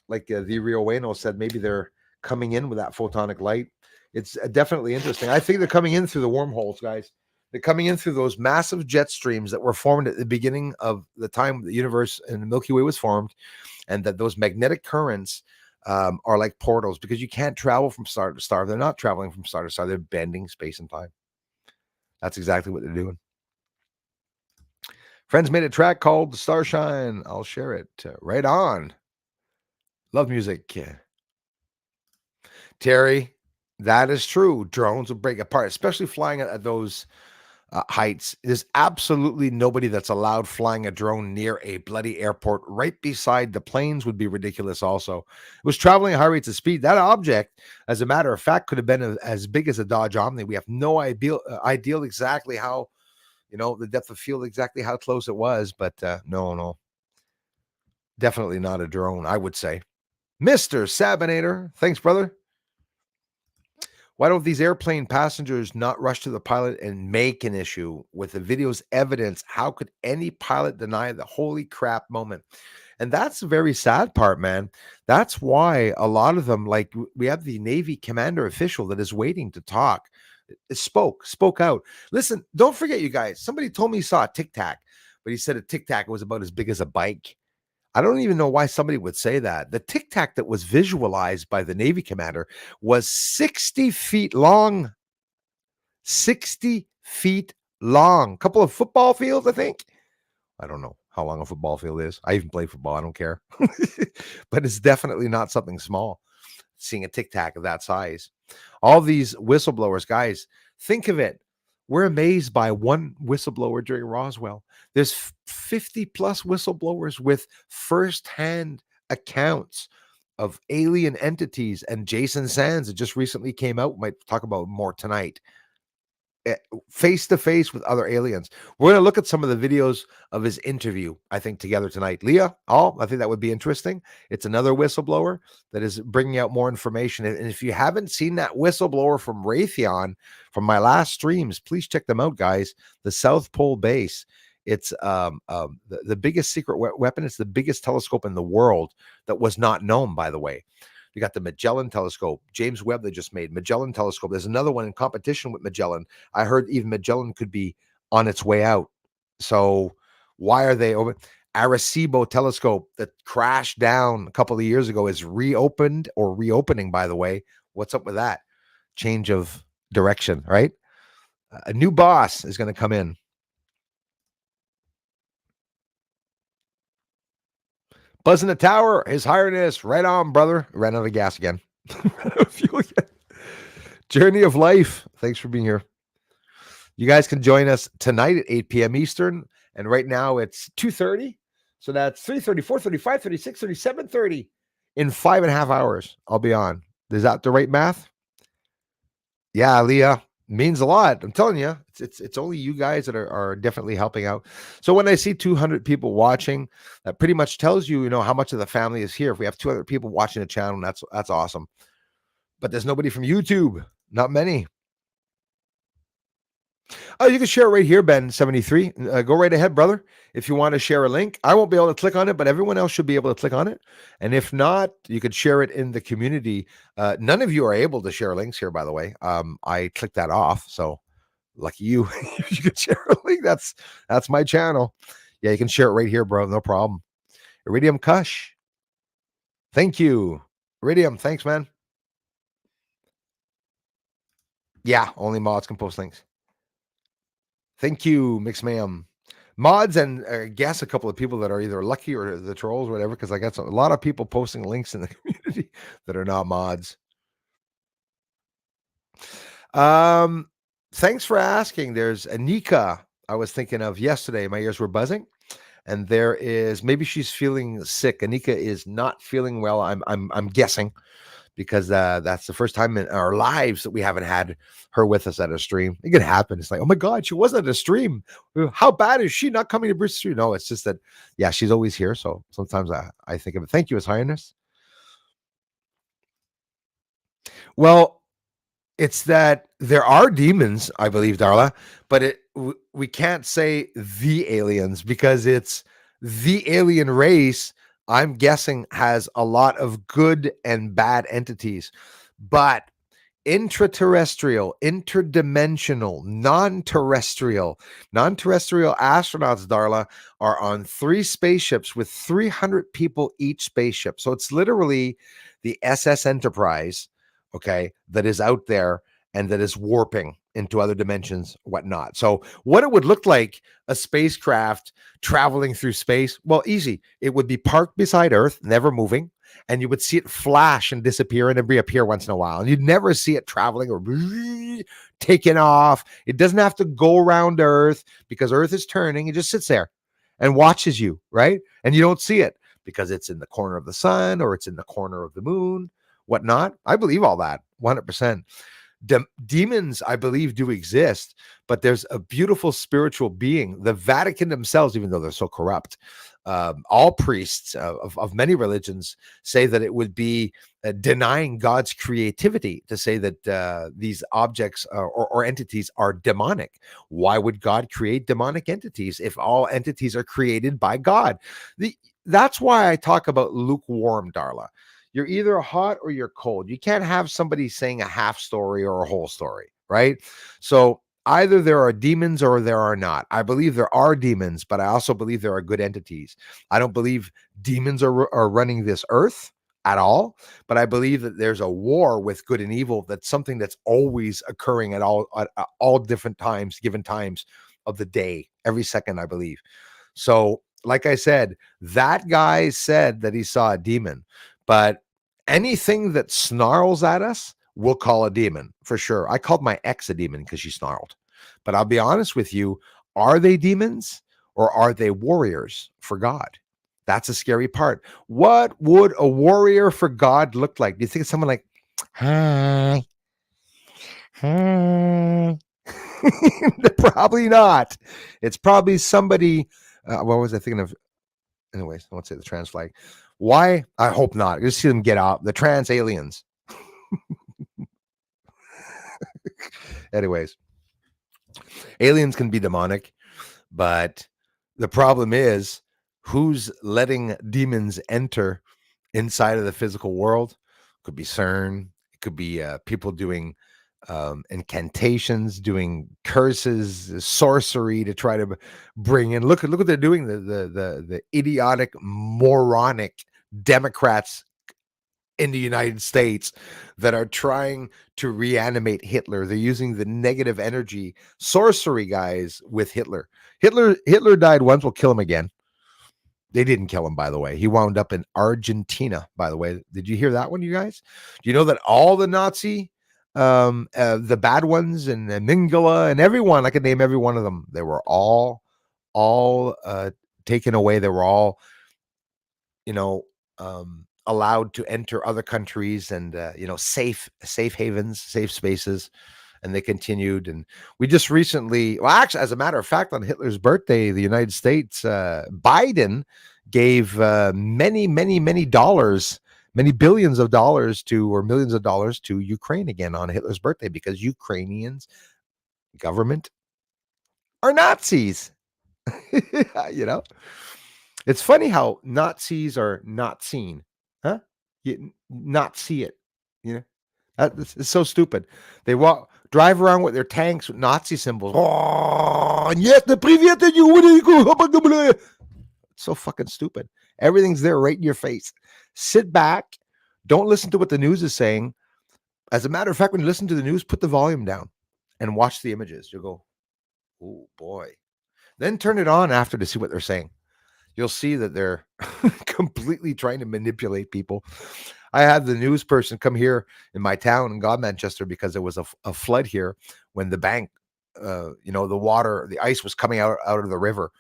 B: like the Rio Ueno said, maybe they're coming in with that photonic light. It's definitely interesting. I think they're coming in through the wormholes, guys. They're coming in through those massive jet streams that were formed at the beginning of the time the universe and the Milky Way was formed, and that those magnetic currents are like portals because you can't travel from star to star. They're not traveling from star to star. They're bending space and time. That's exactly what they're doing. Friends made a track called Starshine. I'll share it. Right on. Love music. Terry, that is true. Drones will break apart, especially flying at those heights. There's absolutely nobody that's allowed flying a drone near a bloody airport right beside the planes would be ridiculous also. It was traveling at high rates of speed. That object, as a matter of fact, could have been as big as a Dodge Omni. We have no idea exactly how, the depth of field, exactly how close it was, but no. Definitely not a drone, I would say. Mr. Sabinator, thanks, brother. Why don't these airplane passengers not rush to the pilot and make an issue with the video's evidence? How could any pilot deny the holy crap moment? And that's the very sad part, man. That's why a lot of them, like we have the Navy commander official that is waiting to talk, spoke out. Listen, don't forget, you guys, somebody told me he saw a Tic Tac, but he said a Tic Tac was about as big as a bike. I don't even know why somebody would say that. The Tic Tac that was visualized by the Navy commander was 60 feet long. 60 feet long. A couple of football fields, I think. I don't know how long a football field is. I even play football. I don't care. But it's definitely not something small. Seeing a Tic Tac of that size. All these whistleblowers, guys, think of it. We're amazed by one whistleblower during Roswell. There's 50 plus whistleblowers with firsthand accounts of alien entities. And Jason Sands, it just recently came out. Might talk about more tonight. Face to face with other aliens. We're going to look at some of the videos of his interview, I think, together tonight. Leah, I think that would be interesting. It's another whistleblower that is bringing out more information. And if you haven't seen that whistleblower from Raytheon from my last streams, please check them out, guys. The South Pole base. It's the biggest secret weapon. It's the biggest telescope in the world that was not known, by the way. You got the Magellan telescope, James Webb they just made, Magellan telescope. There's another one in competition with Magellan. I heard even Magellan could be on its way out. So why are they over? Arecibo telescope that crashed down a couple of years ago is reopened or reopening, by the way. What's up with that? Change of direction, right? A new boss is going to come in. Buzz in the tower, His Highness. Right on, brother. Ran out of gas again. Fuel again. Journey of Life. Thanks for being here. You guys can join us tonight at 8 p.m. Eastern. And right now it's 2:30. So that's 3:30, 4:30, 5:30, 6:30, 7:30. In 5.5 hours, I'll be on. Is that the right math? Yeah, Leah. Means a lot. I'm telling you, it's only you guys that are definitely helping out. So when I see 200 people watching, that pretty much tells you, how much of the family is here. If we have 200 people watching the channel, that's awesome. But there's nobody from YouTube. Not many. Oh, you can share it right here, Ben73. Go right ahead, brother. If you want to share a link, I won't be able to click on it, but everyone else should be able to click on it. And if not, you could share it in the community. None of you are able to share links here, by the way. I clicked that off, so lucky you. You can share a link. That's my channel. Yeah, you can share it right here, bro. No problem. Iridium Kush. Thank you. Iridium, thanks, man. Yeah, only mods can post links. Thank you, Mix Ma'am. Mods and I guess a couple of people that are either lucky or the trolls or whatever, because I got a lot of people posting links in the community that are not mods. Thanks for asking. There's Anika I was thinking of yesterday. My ears were buzzing. And there is, maybe she's feeling sick. Anika is not feeling well. I'm guessing, because that's the first time in our lives that we haven't had her with us at a stream. It could happen. It's like, oh my God, she wasn't at a stream. How bad is she not coming to Bruce Street? No, it's just that, yeah, she's always here. So sometimes I think of it. Thank you, His Highness. Well, it's that there are demons, I believe, Darla, but we can't say the aliens because it's the alien race. I'm guessing has a lot of good and bad entities, but intraterrestrial, interdimensional, non-terrestrial astronauts, Darla, are on 3 spaceships with 300 people each spaceship. So it's literally the SS Enterprise, okay, that is out there and that is warping into other dimensions, whatnot. So what it would look like, a spacecraft traveling through space, well, easy. It would be parked beside Earth, never moving, and you would see it flash and disappear and then reappear once in a while. And you'd never see it traveling or taking off. It doesn't have to go around Earth because Earth is turning. It just sits there and watches you, right? And you don't see it because it's in the corner of the sun or it's in the corner of the moon, whatnot. I believe all that 100%. Demons, I believe, do exist, but there's a beautiful spiritual being. The Vatican themselves, even though they're so corrupt, all priests of many religions say that it would be denying God's creativity to say that these objects or entities are demonic. Why would God create demonic entities if all entities are created by God? That's why I talk about lukewarm, Darla. You're either hot or you're cold. You can't have somebody saying a half story or a whole story, right? So either there are demons or there are not. I believe there are demons, but I also believe there are good entities. I don't believe demons are running this earth at all, but I believe that there's a war with good and evil. That's something that's always occurring at all different times, given times of the day, every second, I believe. So, like I said, that guy said that he saw a demon, but anything that snarls at us, we'll call a demon for sure. I called my ex a demon because she snarled. But I'll be honest with you, are they demons or are they warriors for God? That's a scary part. What would a warrior for God look like? Do you think it's someone like, hi, hi? Probably not. It's probably somebody. What was I thinking of? Anyways, I won't say the trans flag. Why? I hope not. You see them get out. The trans aliens. Anyways, aliens can be demonic, but the problem is who's letting demons enter inside of the physical world. Could be CERN. It could be people doing incantations, doing curses, sorcery to try to bring in. Look what they're doing. The idiotic, moronic Democrats in the United States that are trying to reanimate Hitler. They're using the negative energy sorcery guys with Hitler. Hitler died once. We'll kill him again. They didn't kill him, by the way. He wound up in Argentina, by the way. Did you hear that one, you guys? Do you know that all the Nazi, the bad ones, and Mingala and everyone, I can name every one of them, they were all taken away. They were all, allowed to enter other countries and, safe havens, safe spaces. And they continued. And we just recently, well, actually, as a matter of fact, on Hitler's birthday, the United States, Biden gave many dollars, many billions of dollars or millions of dollars to Ukraine again on Hitler's birthday because Ukrainians government are Nazis. It's funny how Nazis are not seen, huh? You not see it, It's so stupid. They drive around with their tanks with Nazi symbols. Oh, yes, the привет you. It's so fucking stupid. Everything's there right in your face. Sit back. Don't listen to what the news is saying. As a matter of fact, when you listen to the news, put the volume down and watch the images. You'll go, oh boy. Then turn it on after to see what they're saying. You'll see that they're completely trying to manipulate people. I had the news person come here in my town in Manchester because there was a flood here when the bank, the water, the ice was coming out of the river.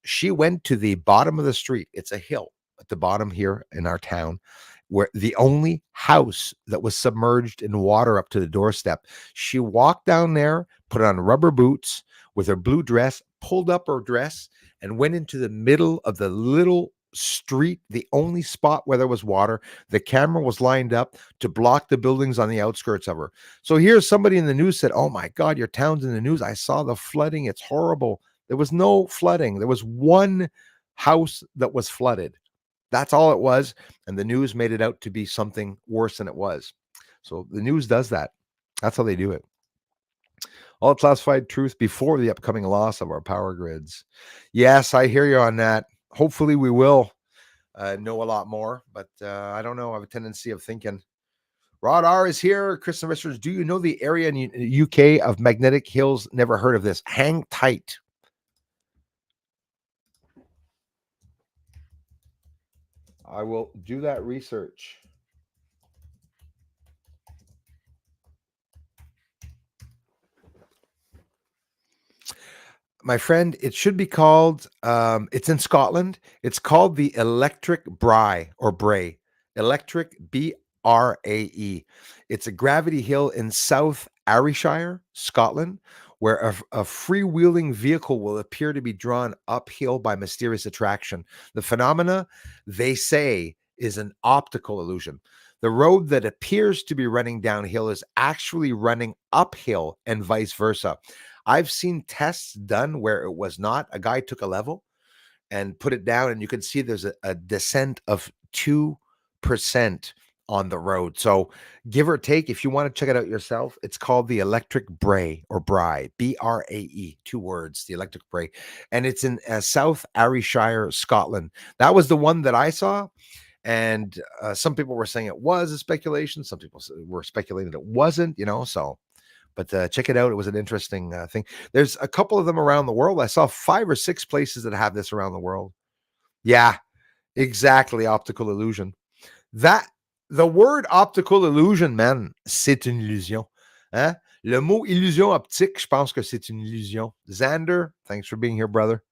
B: She went to the bottom of the street. It's a hill at the bottom here in our town. where the only house that was submerged in water up to the doorstep. She walked down there, put on rubber boots with her blue dress, pulled up her dress, and went into the middle of the little street, the only spot where there was water. The camera was lined up to block the buildings on the outskirts of her. So here's somebody in the news said, "Oh my God, your town's in the news. I saw the flooding. It's horrible." There was no flooding. There was one house that was flooded. That's all it was. And the news made it out to be something worse than it was. So the news does that. That's how they do it. All classified truth before the upcoming loss of our power grids. Yes, I hear you on that. Hopefully we will know a lot more, but I don't know. I have a tendency of thinking. Rod R is here. Chris and Richards, do you know the area in UK of magnetic hills? Never heard of this. Hang tight. I will do that research. My friend, it should be called, it's in Scotland. It's called the Electric Brae or Bray. Electric Brae. It's a gravity hill in South Ayrshire, Scotland, where a freewheeling vehicle will appear to be drawn uphill by mysterious attraction. The phenomena, they say, is an optical illusion. The road that appears to be running downhill is actually running uphill and vice versa. I've seen tests done where it was not. A guy took a level and put it down, and you can see there's a descent of 2% on the road. So give or take, if you want to check it out yourself, it's called the Electric Brae or Brae, Brae, 2 words, the Electric Brae. And it's in South Ayrshire, Scotland. That was the one that I saw. And some people were saying it was a speculation. Some people were speculating it wasn't, so. But check it out. It was an interesting thing. There's a couple of them around the world. I saw 5 or 6 places that have this around the world. Yeah, exactly. Optical illusion. The word optical illusion, man, c'est une illusion. Hein? Le mot illusion optique, je pense que c'est une illusion. Xander, thanks for being here, brother.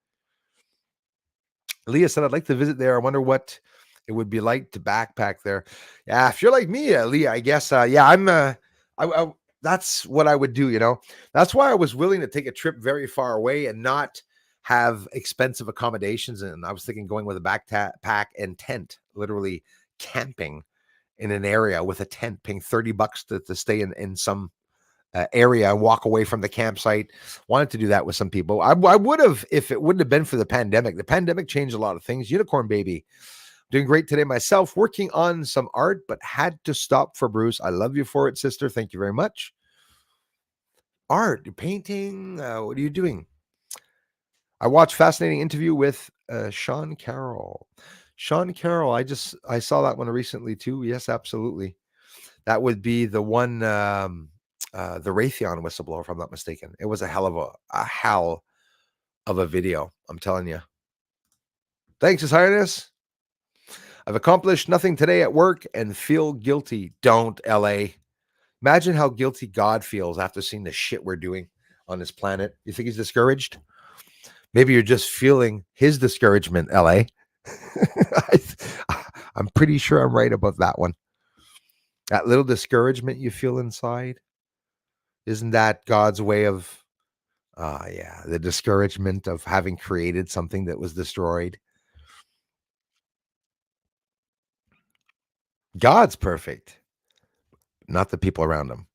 B: Leah said, I'd like to visit there. I wonder what it would be like to backpack there. Yeah, if you're like me, Leah, I guess, that's what I would do, That's why I was willing to take a trip very far away and not have expensive accommodations. And I was thinking going with a backpack and tent, literally camping in an area with a tent, paying $30 to stay in some area and walk away from the campsite. Wanted to do that with some people. I would have, if it wouldn't have been for the pandemic. The pandemic changed a lot of things. Unicorn baby. Doing great today myself, working on some art, but had to stop for Bruce. I love you for it, sister. Thank you very much. Art, you're painting. What are you doing? I watched fascinating interview with Sean Carroll. Sean Carroll, I saw that one recently too. Yes, absolutely. That would be the one, the Raytheon whistleblower, if I'm not mistaken. It was a hell of a video. I'm telling you. Thanks, His Highness. I've accomplished nothing today at work and feel guilty. Don't, LA. Imagine how guilty God feels after seeing the shit we're doing on this planet. You think he's discouraged? Maybe you're just feeling his discouragement, LA. I'm pretty sure I'm right about that one. That little discouragement you feel inside. Isn't that God's way of, the discouragement of having created something that was destroyed? God's perfect, not the people around him.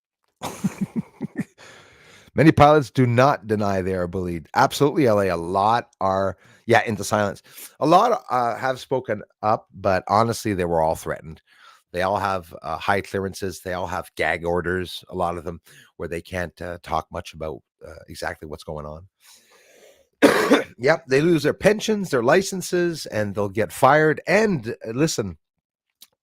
B: Many pilots do not deny they are bullied. Absolutely, LA. A lot are, into silence. A lot have spoken up, but honestly, they were all threatened. They all have high clearances. They all have gag orders, a lot of them, where they can't talk much about exactly what's going on. Yep, they lose their pensions, their licenses, and they'll get fired. And listen,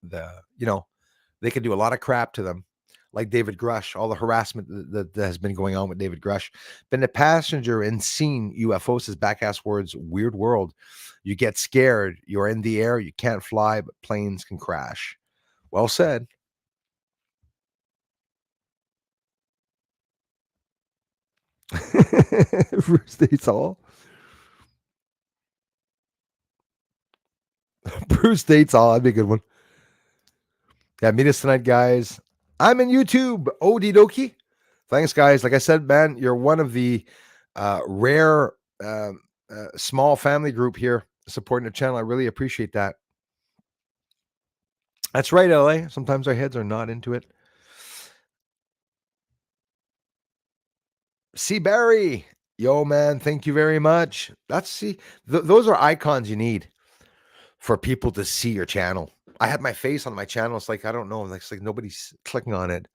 B: they can do a lot of crap to them, like David Grush, all the harassment that has been going on with David Grush. Been a passenger and seen UFOs, his back-ass words, weird world. You get scared. You're in the air. You can't fly, but planes can crash. Well said. Bruce Dates All. Bruce Dates All. That'd be a good one. Yeah, meet us tonight, guys. I'm in YouTube. Okie dokie. Thanks, guys. Like I said, man, you're one of the rare small family group here supporting the channel. I really appreciate that. That's right, LA. Sometimes our heads are not into it. C. Barry. Yo, man, thank you very much. Those are icons you need for people to see your channel. I had my face on my channel. It's like, I don't know. It's like nobody's clicking on it.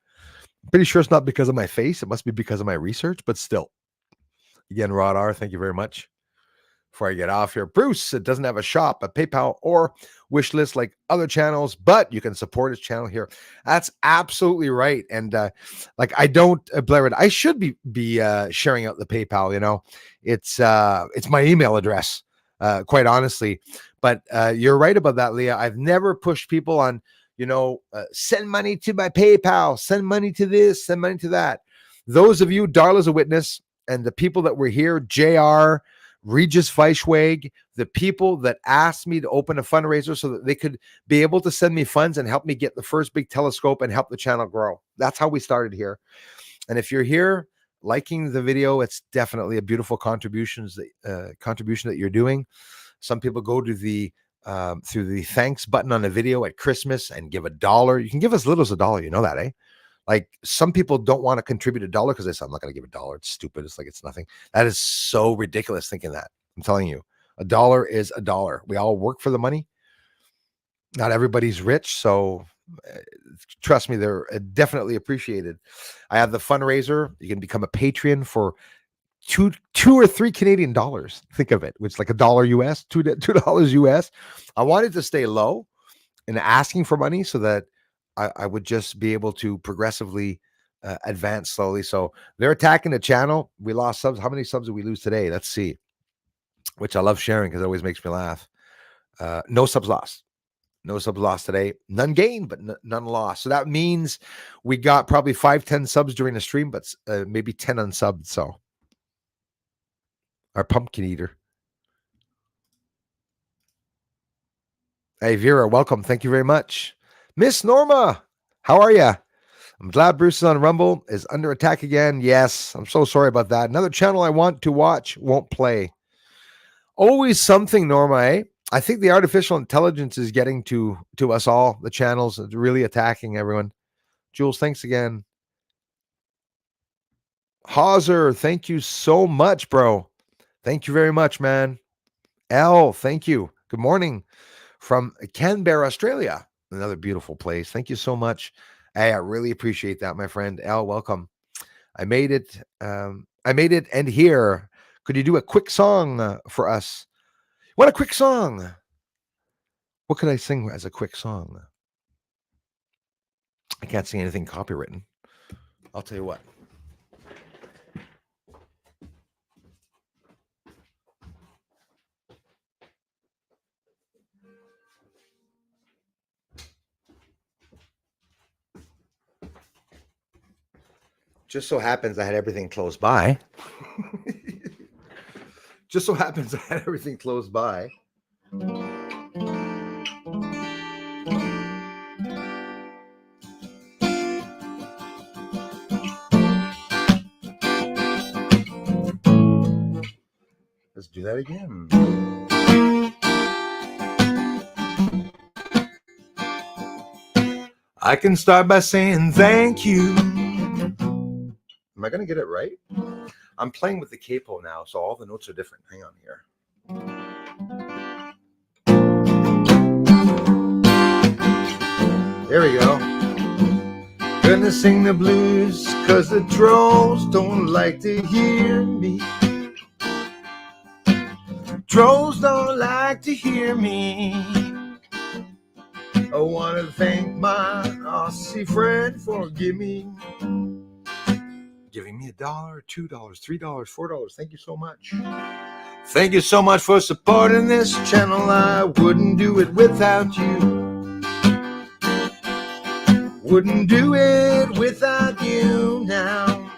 B: I'm pretty sure it's not because of my face. It must be because of my research, but still. Again, Rod R, thank you very much. Before I get off here, Bruce, it doesn't have a shop, a PayPal, or wish list like other channels, but you can support his channel here. That's absolutely right. And like, I don't blare it. I should be sharing out the PayPal. You know, it's my email address, quite honestly. But you're right about that, Leah. I've never pushed people on, send money to my PayPal, send money to this, send money to that. Those of you, Darla's a witness, and the people that were here, JR, Regis Feischweg, the people that asked me to open a fundraiser so that they could be able to send me funds and help me get the first big telescope and help the channel grow. That's how we started here. And if you're here liking the video, it's definitely a beautiful contribution that you're doing. Some people go to the through the thanks button on a video at Christmas and give $1. You can give as little as $1. You know that, eh? Like, some people don't want to contribute $1 because they say, I'm not going to give $1. It's stupid. It's like, it's nothing. That is so ridiculous thinking that. I'm telling you, $1 is $1. We all work for the money. Not everybody's rich. So trust me, they're definitely appreciated. I have the fundraiser. You can become a Patreon for two or three Canadian dollars. Think of it, which is like $1 US, $2 US. I wanted to stay low in asking for money so that I would just be able to progressively advance slowly. So they're attacking the channel. We lost subs. How many subs did we lose today? Let's see. Which I love sharing because it always makes me laugh. No subs lost. No subs lost today. None gained, but none lost. So that means we got probably 5-10 subs during the stream, but maybe 10 unsubbed. So our pumpkin eater. Hey, Vera, welcome. Thank you very much. Miss Norma, how are you? I'm glad Bruce is on Rumble is under attack again. Yes, I'm so sorry about that. Another channel I want to watch won't play. Always something, Norma, eh? I think the artificial intelligence is getting to us all. The channels are really attacking everyone. Jules, thanks again. Hauser, thank you so much, bro. Thank you very much, man. Al, thank you. Good morning from Canberra, Australia. Another beautiful place. Thank you so much. Hey, I really appreciate that, my friend. Al, welcome. I made it. And here, could you do a quick song for us? What a quick song. What could I sing as a quick song? I can't sing anything copywritten. I'll tell you what. Just so happens I had everything close by. Just so happens I had everything close by. Let's do that again. I can start by saying thank you. Am I going to get it right? I'm playing with the capo now, so all the notes are different. Hang on here. There we go. Gonna sing the blues, cause the trolls don't like to hear me. Trolls don't like to hear me. I want to thank my Aussie friend for giving me $1, $2, $3, $4. Thank you so much. Thank you so much for supporting this channel. I wouldn't do it without you. Wouldn't do it without you now.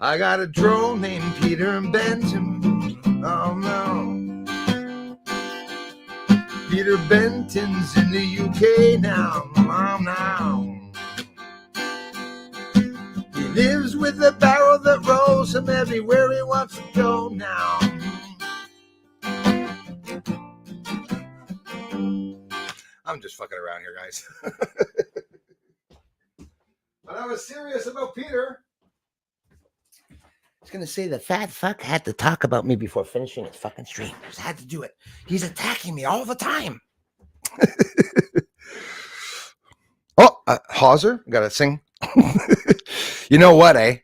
B: I got a troll named Peter Benton. Oh no. Peter Benton's in the UK now. mom now. He lives with a barrel that rolls him everywhere he wants to go now. I'm just fucking around here, guys. But I was serious about Peter. I was going to say the fat fuck had to talk about me before finishing his fucking stream. Just had to do it. He's attacking me all the time. Oh, Hauser, gotta sing. You know what, eh?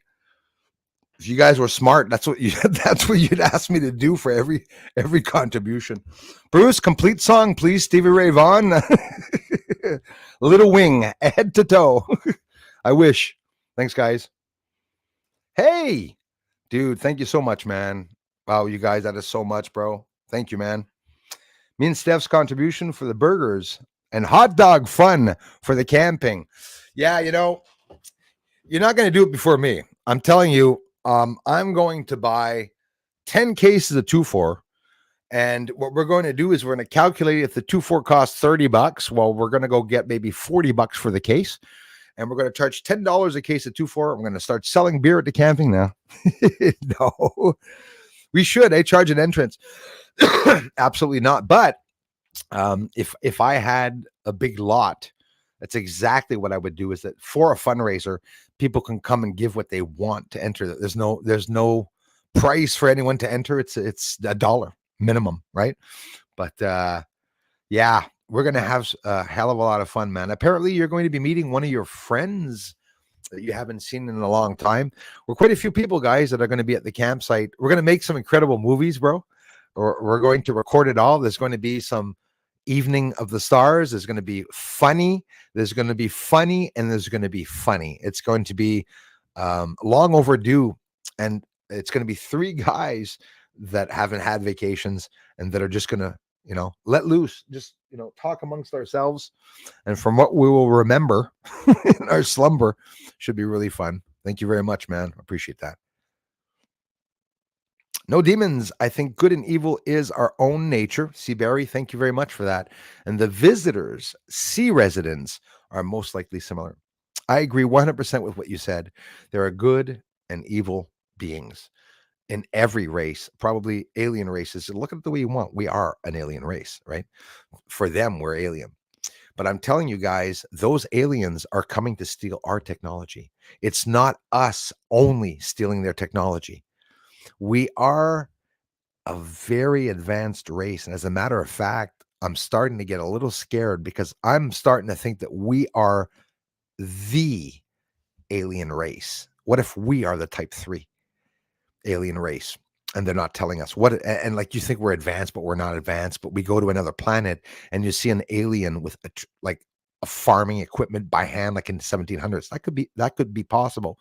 B: If you guys were smart, that's what you'd ask me to do for every contribution. Bruce, complete song, please. Stevie Ray Vaughan. Little Wing, head to toe. I wish. Thanks, guys. Hey, dude, thank you so much, man. Wow, you guys, that is so much, bro. Thank you, man. Me and Steph's contribution for the burgers and hot dog fun for the camping. Yeah, you know, you're not going to do it before me. I'm telling you, I'm going to buy 10 cases of 2-4. And what we're going to do is we're going to calculate if the 2-4 costs $30. Well, we're going to go get maybe $40 for the case. And we're going to charge $10 a case of 2-4. I'm going to start selling beer at the camping now. No, we should. Charge an entrance. Absolutely not. But if I had a big lot, that's exactly what I would do. Is that for a fundraiser, people can come and give what they want to enter. There's no price for anyone to enter. It's $1 minimum, right? But yeah, we're gonna have a hell of a lot of fun, man. Apparently, you're going to be meeting one of your friends that you haven't seen in a long time. We're quite a few people, guys, that are going to be at the campsite. We're going to make some incredible movies, bro. Or we're going to record it all. There's going to be some Evening of the Stars. There's going to be funny. There's going to be funny, and there's going to be funny. It's going to be long overdue, and it's going to be 3 guys that haven't had vacations and that are just going to, let loose, just, talk amongst ourselves. And from what we will remember in our slumber, should be really fun. Thank you very much, man. Appreciate that. No demons. I think good and evil is our own nature. C. Barry, thank you very much for that. And the visitors, sea residents, are most likely similar. I agree 100% with what you said. There are good and evil beings in every race, probably alien races. Look at it the way you want. We are an alien race, right? For them, we're alien. But I'm telling you guys, those aliens are coming to steal our technology. It's not us only stealing their technology. We are a very advanced race. And as a matter of fact, I'm starting to get a little scared because I'm starting to think that we are the alien race. What if we are the type 3 alien race and they're not telling us what? And like, you think we're advanced, but we're not advanced. But we go to another planet and you see an alien with a farming equipment by hand, like in the 1700s. That could be possible.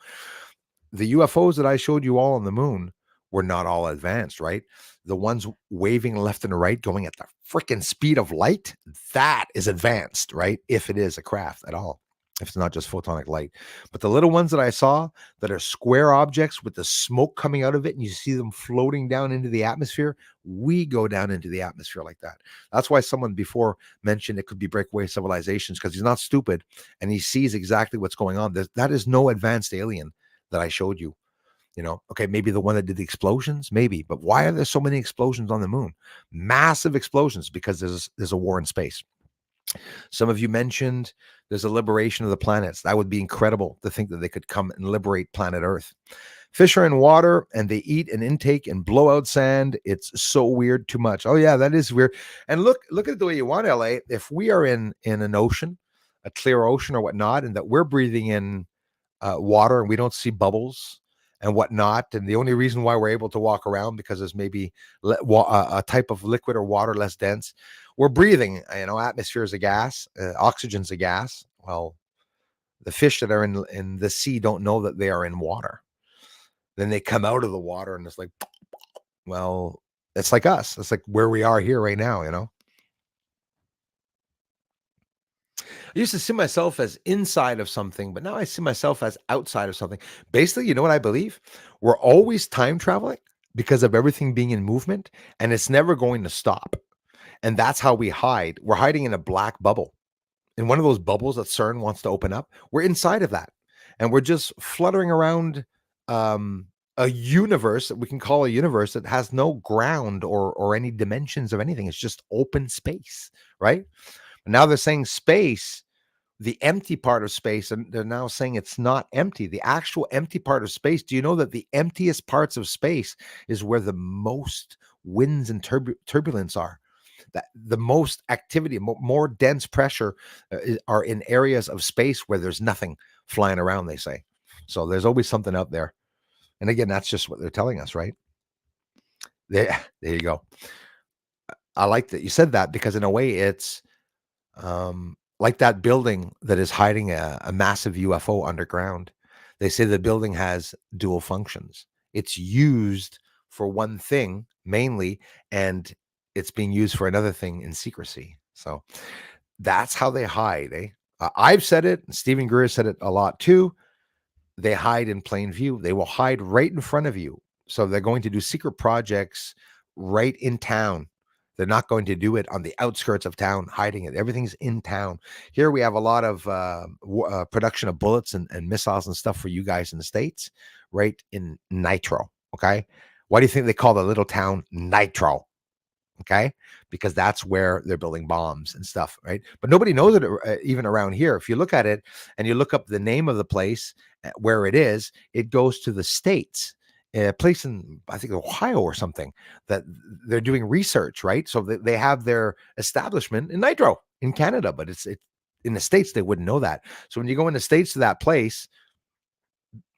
B: The UFOs that I showed you all on the moon were not all advanced, right? The ones waving left and right, going at the freaking speed of light, that is advanced, right? If it is a craft at all, if it's not just photonic light. But the little ones that I saw that are square objects with the smoke coming out of it, and you see them floating down into the atmosphere, we go down into the atmosphere like that. That's why someone before mentioned it could be breakaway civilizations, because he's not stupid and he sees exactly what's going on. That is no advanced alien that I showed you. Okay, maybe the one that did the explosions, maybe, but why are there so many explosions on the moon? Massive explosions, because there's a war in space. Some of you mentioned there's a liberation of the planets. That would be incredible to think that they could come and liberate planet Earth. Fish are in water and they eat and intake and blow out sand. It's so weird, too much. Oh yeah, that is weird. And look at it the way you want, LA. If we are in an ocean, a clear ocean or whatnot, and that we're breathing in water and we don't see bubbles and whatnot, and the only reason why we're able to walk around because there's maybe a type of liquid or water less dense. We're breathing, atmosphere is a gas, oxygen's a gas. Well, the fish that are in the sea don't know that they are in water. Then they come out of the water and it's like, well, it's like us. It's like where we are here right now, I used to see myself as inside of something, but now I see myself as outside of something. Basically, you know what I believe? We're always time traveling because of everything being in movement, and it's never going to stop. And that's how we hide. We're hiding in a black bubble. in one of those bubbles that CERN wants to open up. We're inside of that, and we're just fluttering around a universe that we can call a universe that has no ground or any dimensions of anything. It's just open space, right? And now they're saying space, the empty part of space, and they're now saying it's not empty. The actual empty part of space. Do you know that the emptiest parts of space is where the most winds and turbulence are? That the most activity, more dense pressure are in areas of space where there's nothing flying around, they say. So there's always something out there. And again, that's just what they're telling us, right? There you go. I like that you said that, because in a way it's like that building that is hiding a massive UFO underground. They say the building has dual functions. It's used for one thing mainly, and it's being used for another thing in secrecy. So that's how they hide. I've said it. Stephen Greer said it a lot too. They hide in plain view. They will hide right in front of you. So they're going to do secret projects right in town. They're not going to do it on the outskirts of town, hiding it. Everything's in town. Here we have a lot of production of bullets and missiles and stuff for you guys in the States, right in Nitro. Okay. Why do you think they call the little town Nitro? Okay, because that's where they're building bombs and stuff, right? But nobody knows it even around here. If you look at it and you look up the name of the place where it is, it goes to the States, a place in, I think, Ohio or something, that they're doing research, right? So they have their establishment in Nitro in Canada, but it's in the States, they wouldn't know that. So when you go in the States to that place,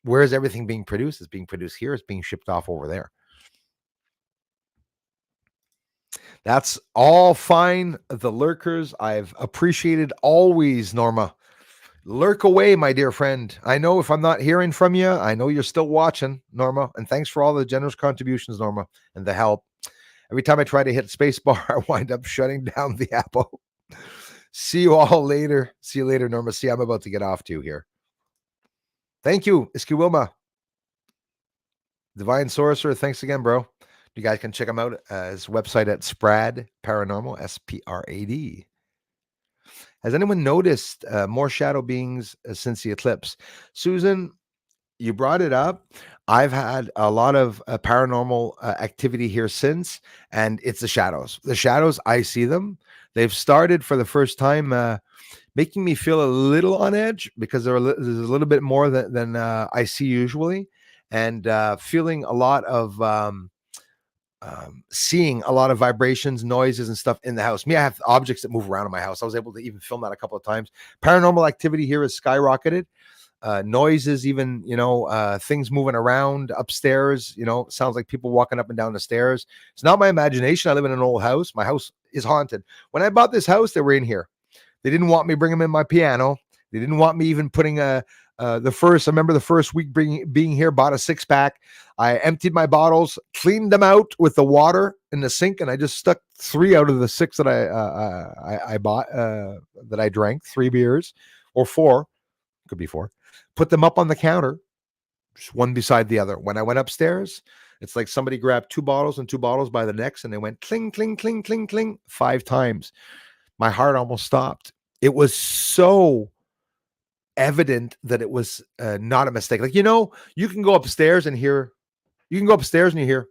B: where is everything being produced? It's being produced here. It's being shipped off over there. That's all fine. The lurkers, I've appreciated always, Norma. Lurk away, my dear friend. I know if I'm not hearing from you, I know you're still watching, Norma. And thanks for all the generous contributions, Norma, and the help. Every time I try to hit spacebar, I wind up shutting down the Apple. See you all later. See you later, Norma. See, I'm about to get off to here. Thank you, Iski Wilma. Divine Sorcerer, thanks again, bro. You guys can check him out. His website at Sprad Paranormal, SPRAD. Has anyone noticed more shadow beings since the eclipse? Susan, you brought it up. I've had a lot of paranormal activity here since, and it's the shadows. The shadows, I see them. They've started for the first time making me feel a little on edge, because there's a little bit more than I see usually, and feeling a lot of seeing a lot of vibrations, noises, and stuff in the house. Me, I have objects that move around in my house. I was able to even film that a couple of times. Paranormal activity here has skyrocketed. Noises, even, things moving around upstairs, sounds like people walking up and down the stairs. It's not my imagination. I live in an old house. My house is haunted. When I bought this house, they were in here. They didn't want me bringing them in my piano. They didn't want me even putting I remember the first week being here, bought a 6-pack. I emptied my bottles, cleaned them out with the water in the sink, and I just stuck 3 out of the 6 that I bought, that I drank, 3 beers, or 4, could be 4, put them up on the counter, just one beside the other. When I went upstairs, it's like somebody grabbed 2 bottles and 2 bottles by the necks, and they went cling, cling, cling, cling, cling 5 times. My heart almost stopped. It was so evident that it was not a mistake. Like, you can go upstairs and hear, you hear,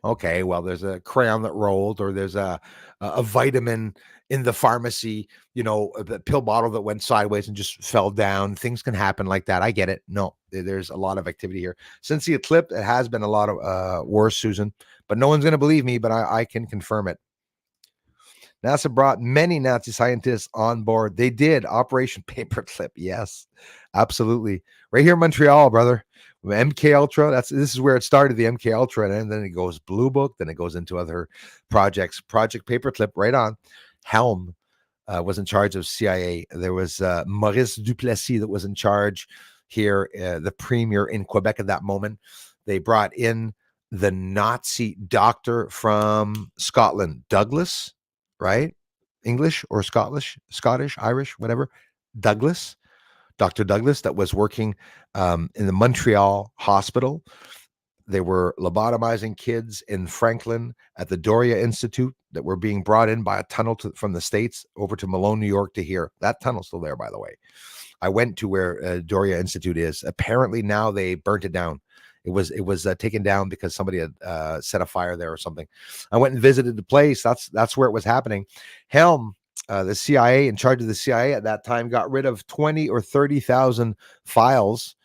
B: okay, well, there's a crayon that rolled, or there's a vitamin in the pharmacy, the pill bottle that went sideways and just fell down. Things can happen like that. I get it. No, there's a lot of activity here. Since the eclipse, it has been a lot of worse, Susan, but no one's going to believe me, but I can confirm it. NASA brought many Nazi scientists on board. They did. Operation Paperclip. Yes, absolutely. Right here in Montreal, brother. MK Ultra. This is where it started, the MK Ultra, and then it goes Blue Book. Then it goes into other projects. Project Paperclip. Right on. Helm was in charge of CIA. There was Maurice Duplessis that was in charge here, the premier in Quebec at that moment. They brought in the Nazi doctor from Scotland, Douglas. Right? English or Scottish, Irish, whatever. Dr. Douglas, that was working in the Montreal hospital. They were lobotomizing kids in Franklin at the Doria Institute that were being brought in by a tunnel from the States over to Malone, New York to here. That tunnel's still there, by the way. I went to where Doria Institute is. Apparently now they burnt it down. It was taken down because somebody had set a fire there or something. I went and visited the place. That's where it was happening. Helm, the CIA, in charge of the CIA at that time, got rid of 20 or 30,000 files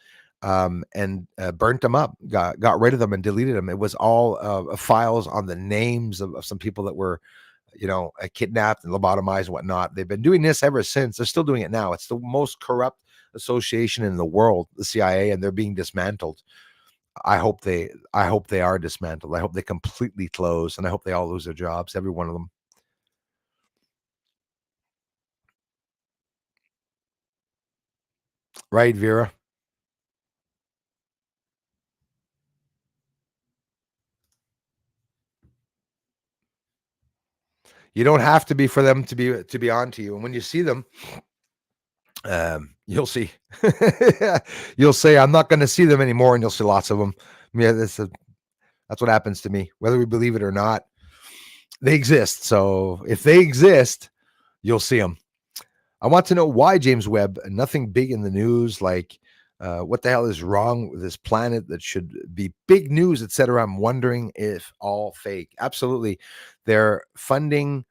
B: and burnt them up, got rid of them and deleted them. It was all files on the names of some people that were, kidnapped and lobotomized and whatnot. They've been doing this ever since. They're still doing it now. It's the most corrupt association in the world, the CIA, and they're being dismantled. I hope they are dismantled. I hope they completely close, and I hope they all lose their jobs, every one of them. Right, Vera? You don't have to be for them to be on to you. And when you see them, you'll see. You'll say, I'm not going to see them anymore, and you'll see lots of them. Yeah, that's what happens to me, whether we believe it or not. They exist. So if they exist, you'll see them. I want to know why, James Webb. Nothing big in the news, like what the hell is wrong with this planet that should be big news, etc. I'm wondering if all fake. Absolutely. They're funding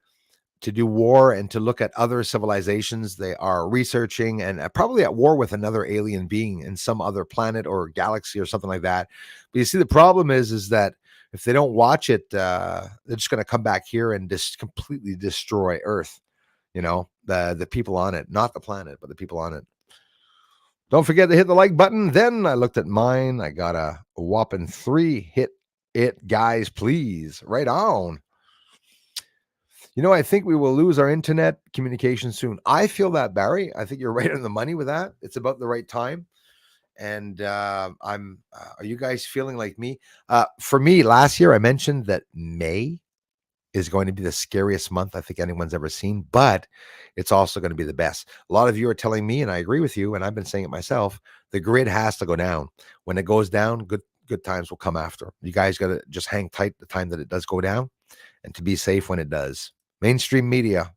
B: to do war and to look at other civilizations. They are researching and probably at war with another alien being in some other planet or galaxy or something like that. But you see, the problem is that if they don't watch it, they're just going to come back here and just completely destroy Earth. The people on it, not the planet, but the people on it. Don't forget to hit the like button. Then I looked at mine. I got a whopping 3. Hit it, guys, please. Right on. I think we will lose our internet communication soon. I feel that, Barry. I think you're right on the money with that. It's about the right time. And are you guys feeling like me? For me, last year, I mentioned that May is going to be the scariest month I think anyone's ever seen, but it's also going to be the best. A lot of you are telling me, and I agree with you, and I've been saying it myself, the grid has to go down. When it goes down, good times will come after. You guys got to just hang tight the time that it does go down and to be safe when it does. Mainstream media,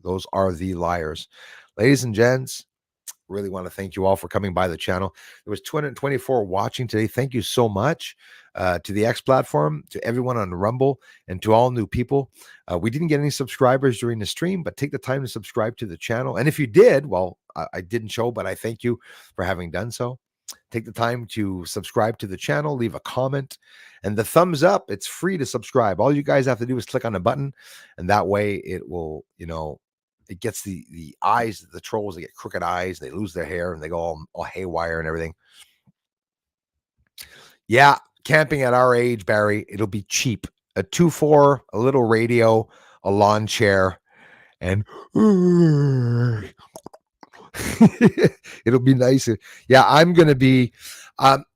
B: those are the liars. Ladies and gents, really want to thank you all for coming by the channel. There was 224 watching today. Thank you so much to the X platform, to everyone on Rumble, and to all new people. We didn't get any subscribers during the stream, but take the time to subscribe to the channel. And if you did, well, I didn't show, but I thank you for having done so. Take the time to subscribe to the channel, leave a comment, and the thumbs up. It's free to subscribe. All you guys have to do is click on a button, and that way it will, it gets the eyes, the trolls, they get crooked eyes, they lose their hair, and they go all haywire and everything. Yeah, camping at our age, Barry, it'll be cheap. A 2-4, a little radio, a lawn chair, and it'll be nice. Yeah, I'm going to be,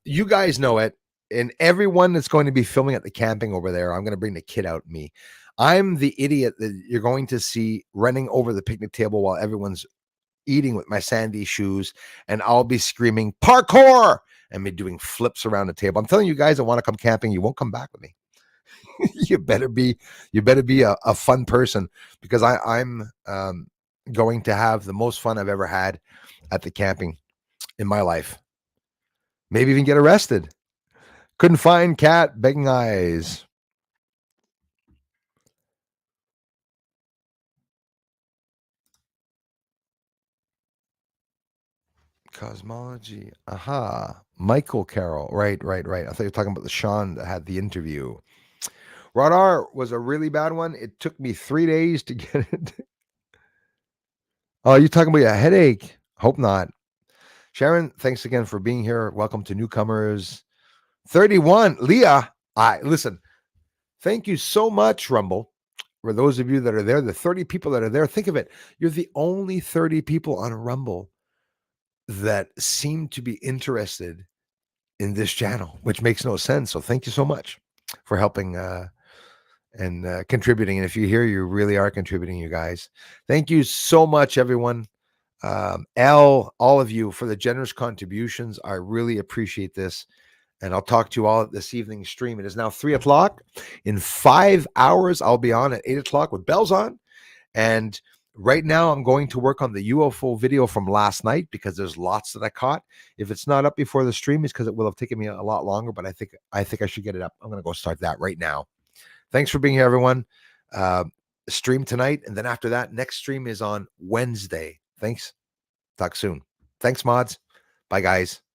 B: you guys know it, and everyone that's going to be filming at the camping over there, I'm going to bring the kid out me. I'm the idiot that you're going to see running over the picnic table while everyone's eating with my sandy shoes, and I'll be screaming parkour and be doing flips around the table. I'm telling you guys, I want to come camping. You won't come back with me. You better be a fun person, because I'm going to have the most fun I've ever had at the camping in my life. Maybe even get arrested. Couldn't find cat, begging eyes. Cosmology. Aha. Michael Carroll. Right. I thought you were talking about the Sean that had the interview. Radar was a really bad one. It took me 3 days to get it. Oh, you're talking about a headache? Hope not. Sharon, thanks again for being here. Welcome to newcomers. 31. Leah, listen. Thank you so much, Rumble. For those of you that are there, the 30 people that are there, think of it. You're the only 30 people on Rumble that seem to be interested in this channel, which makes no sense. So thank you so much for helping and contributing. And if you're here, you really are contributing, you guys. Thank you so much, everyone. All of you, for the generous contributions. I really appreciate this. And I'll talk to you all at this evening's stream. It is now 3 o'clock. In 5 hours, I'll be on at 8 o'clock with bells on. And right now, I'm going to work on the UFO video from last night because there's lots that I caught. If it's not up before the stream, it's because it will have taken me a lot longer. But I think I should get it up. I'm going to go start that right now. Thanks for being here, everyone. Stream tonight, and then after that, next stream is on Wednesday. Thanks. Talk soon. Thanks, mods. Bye, guys.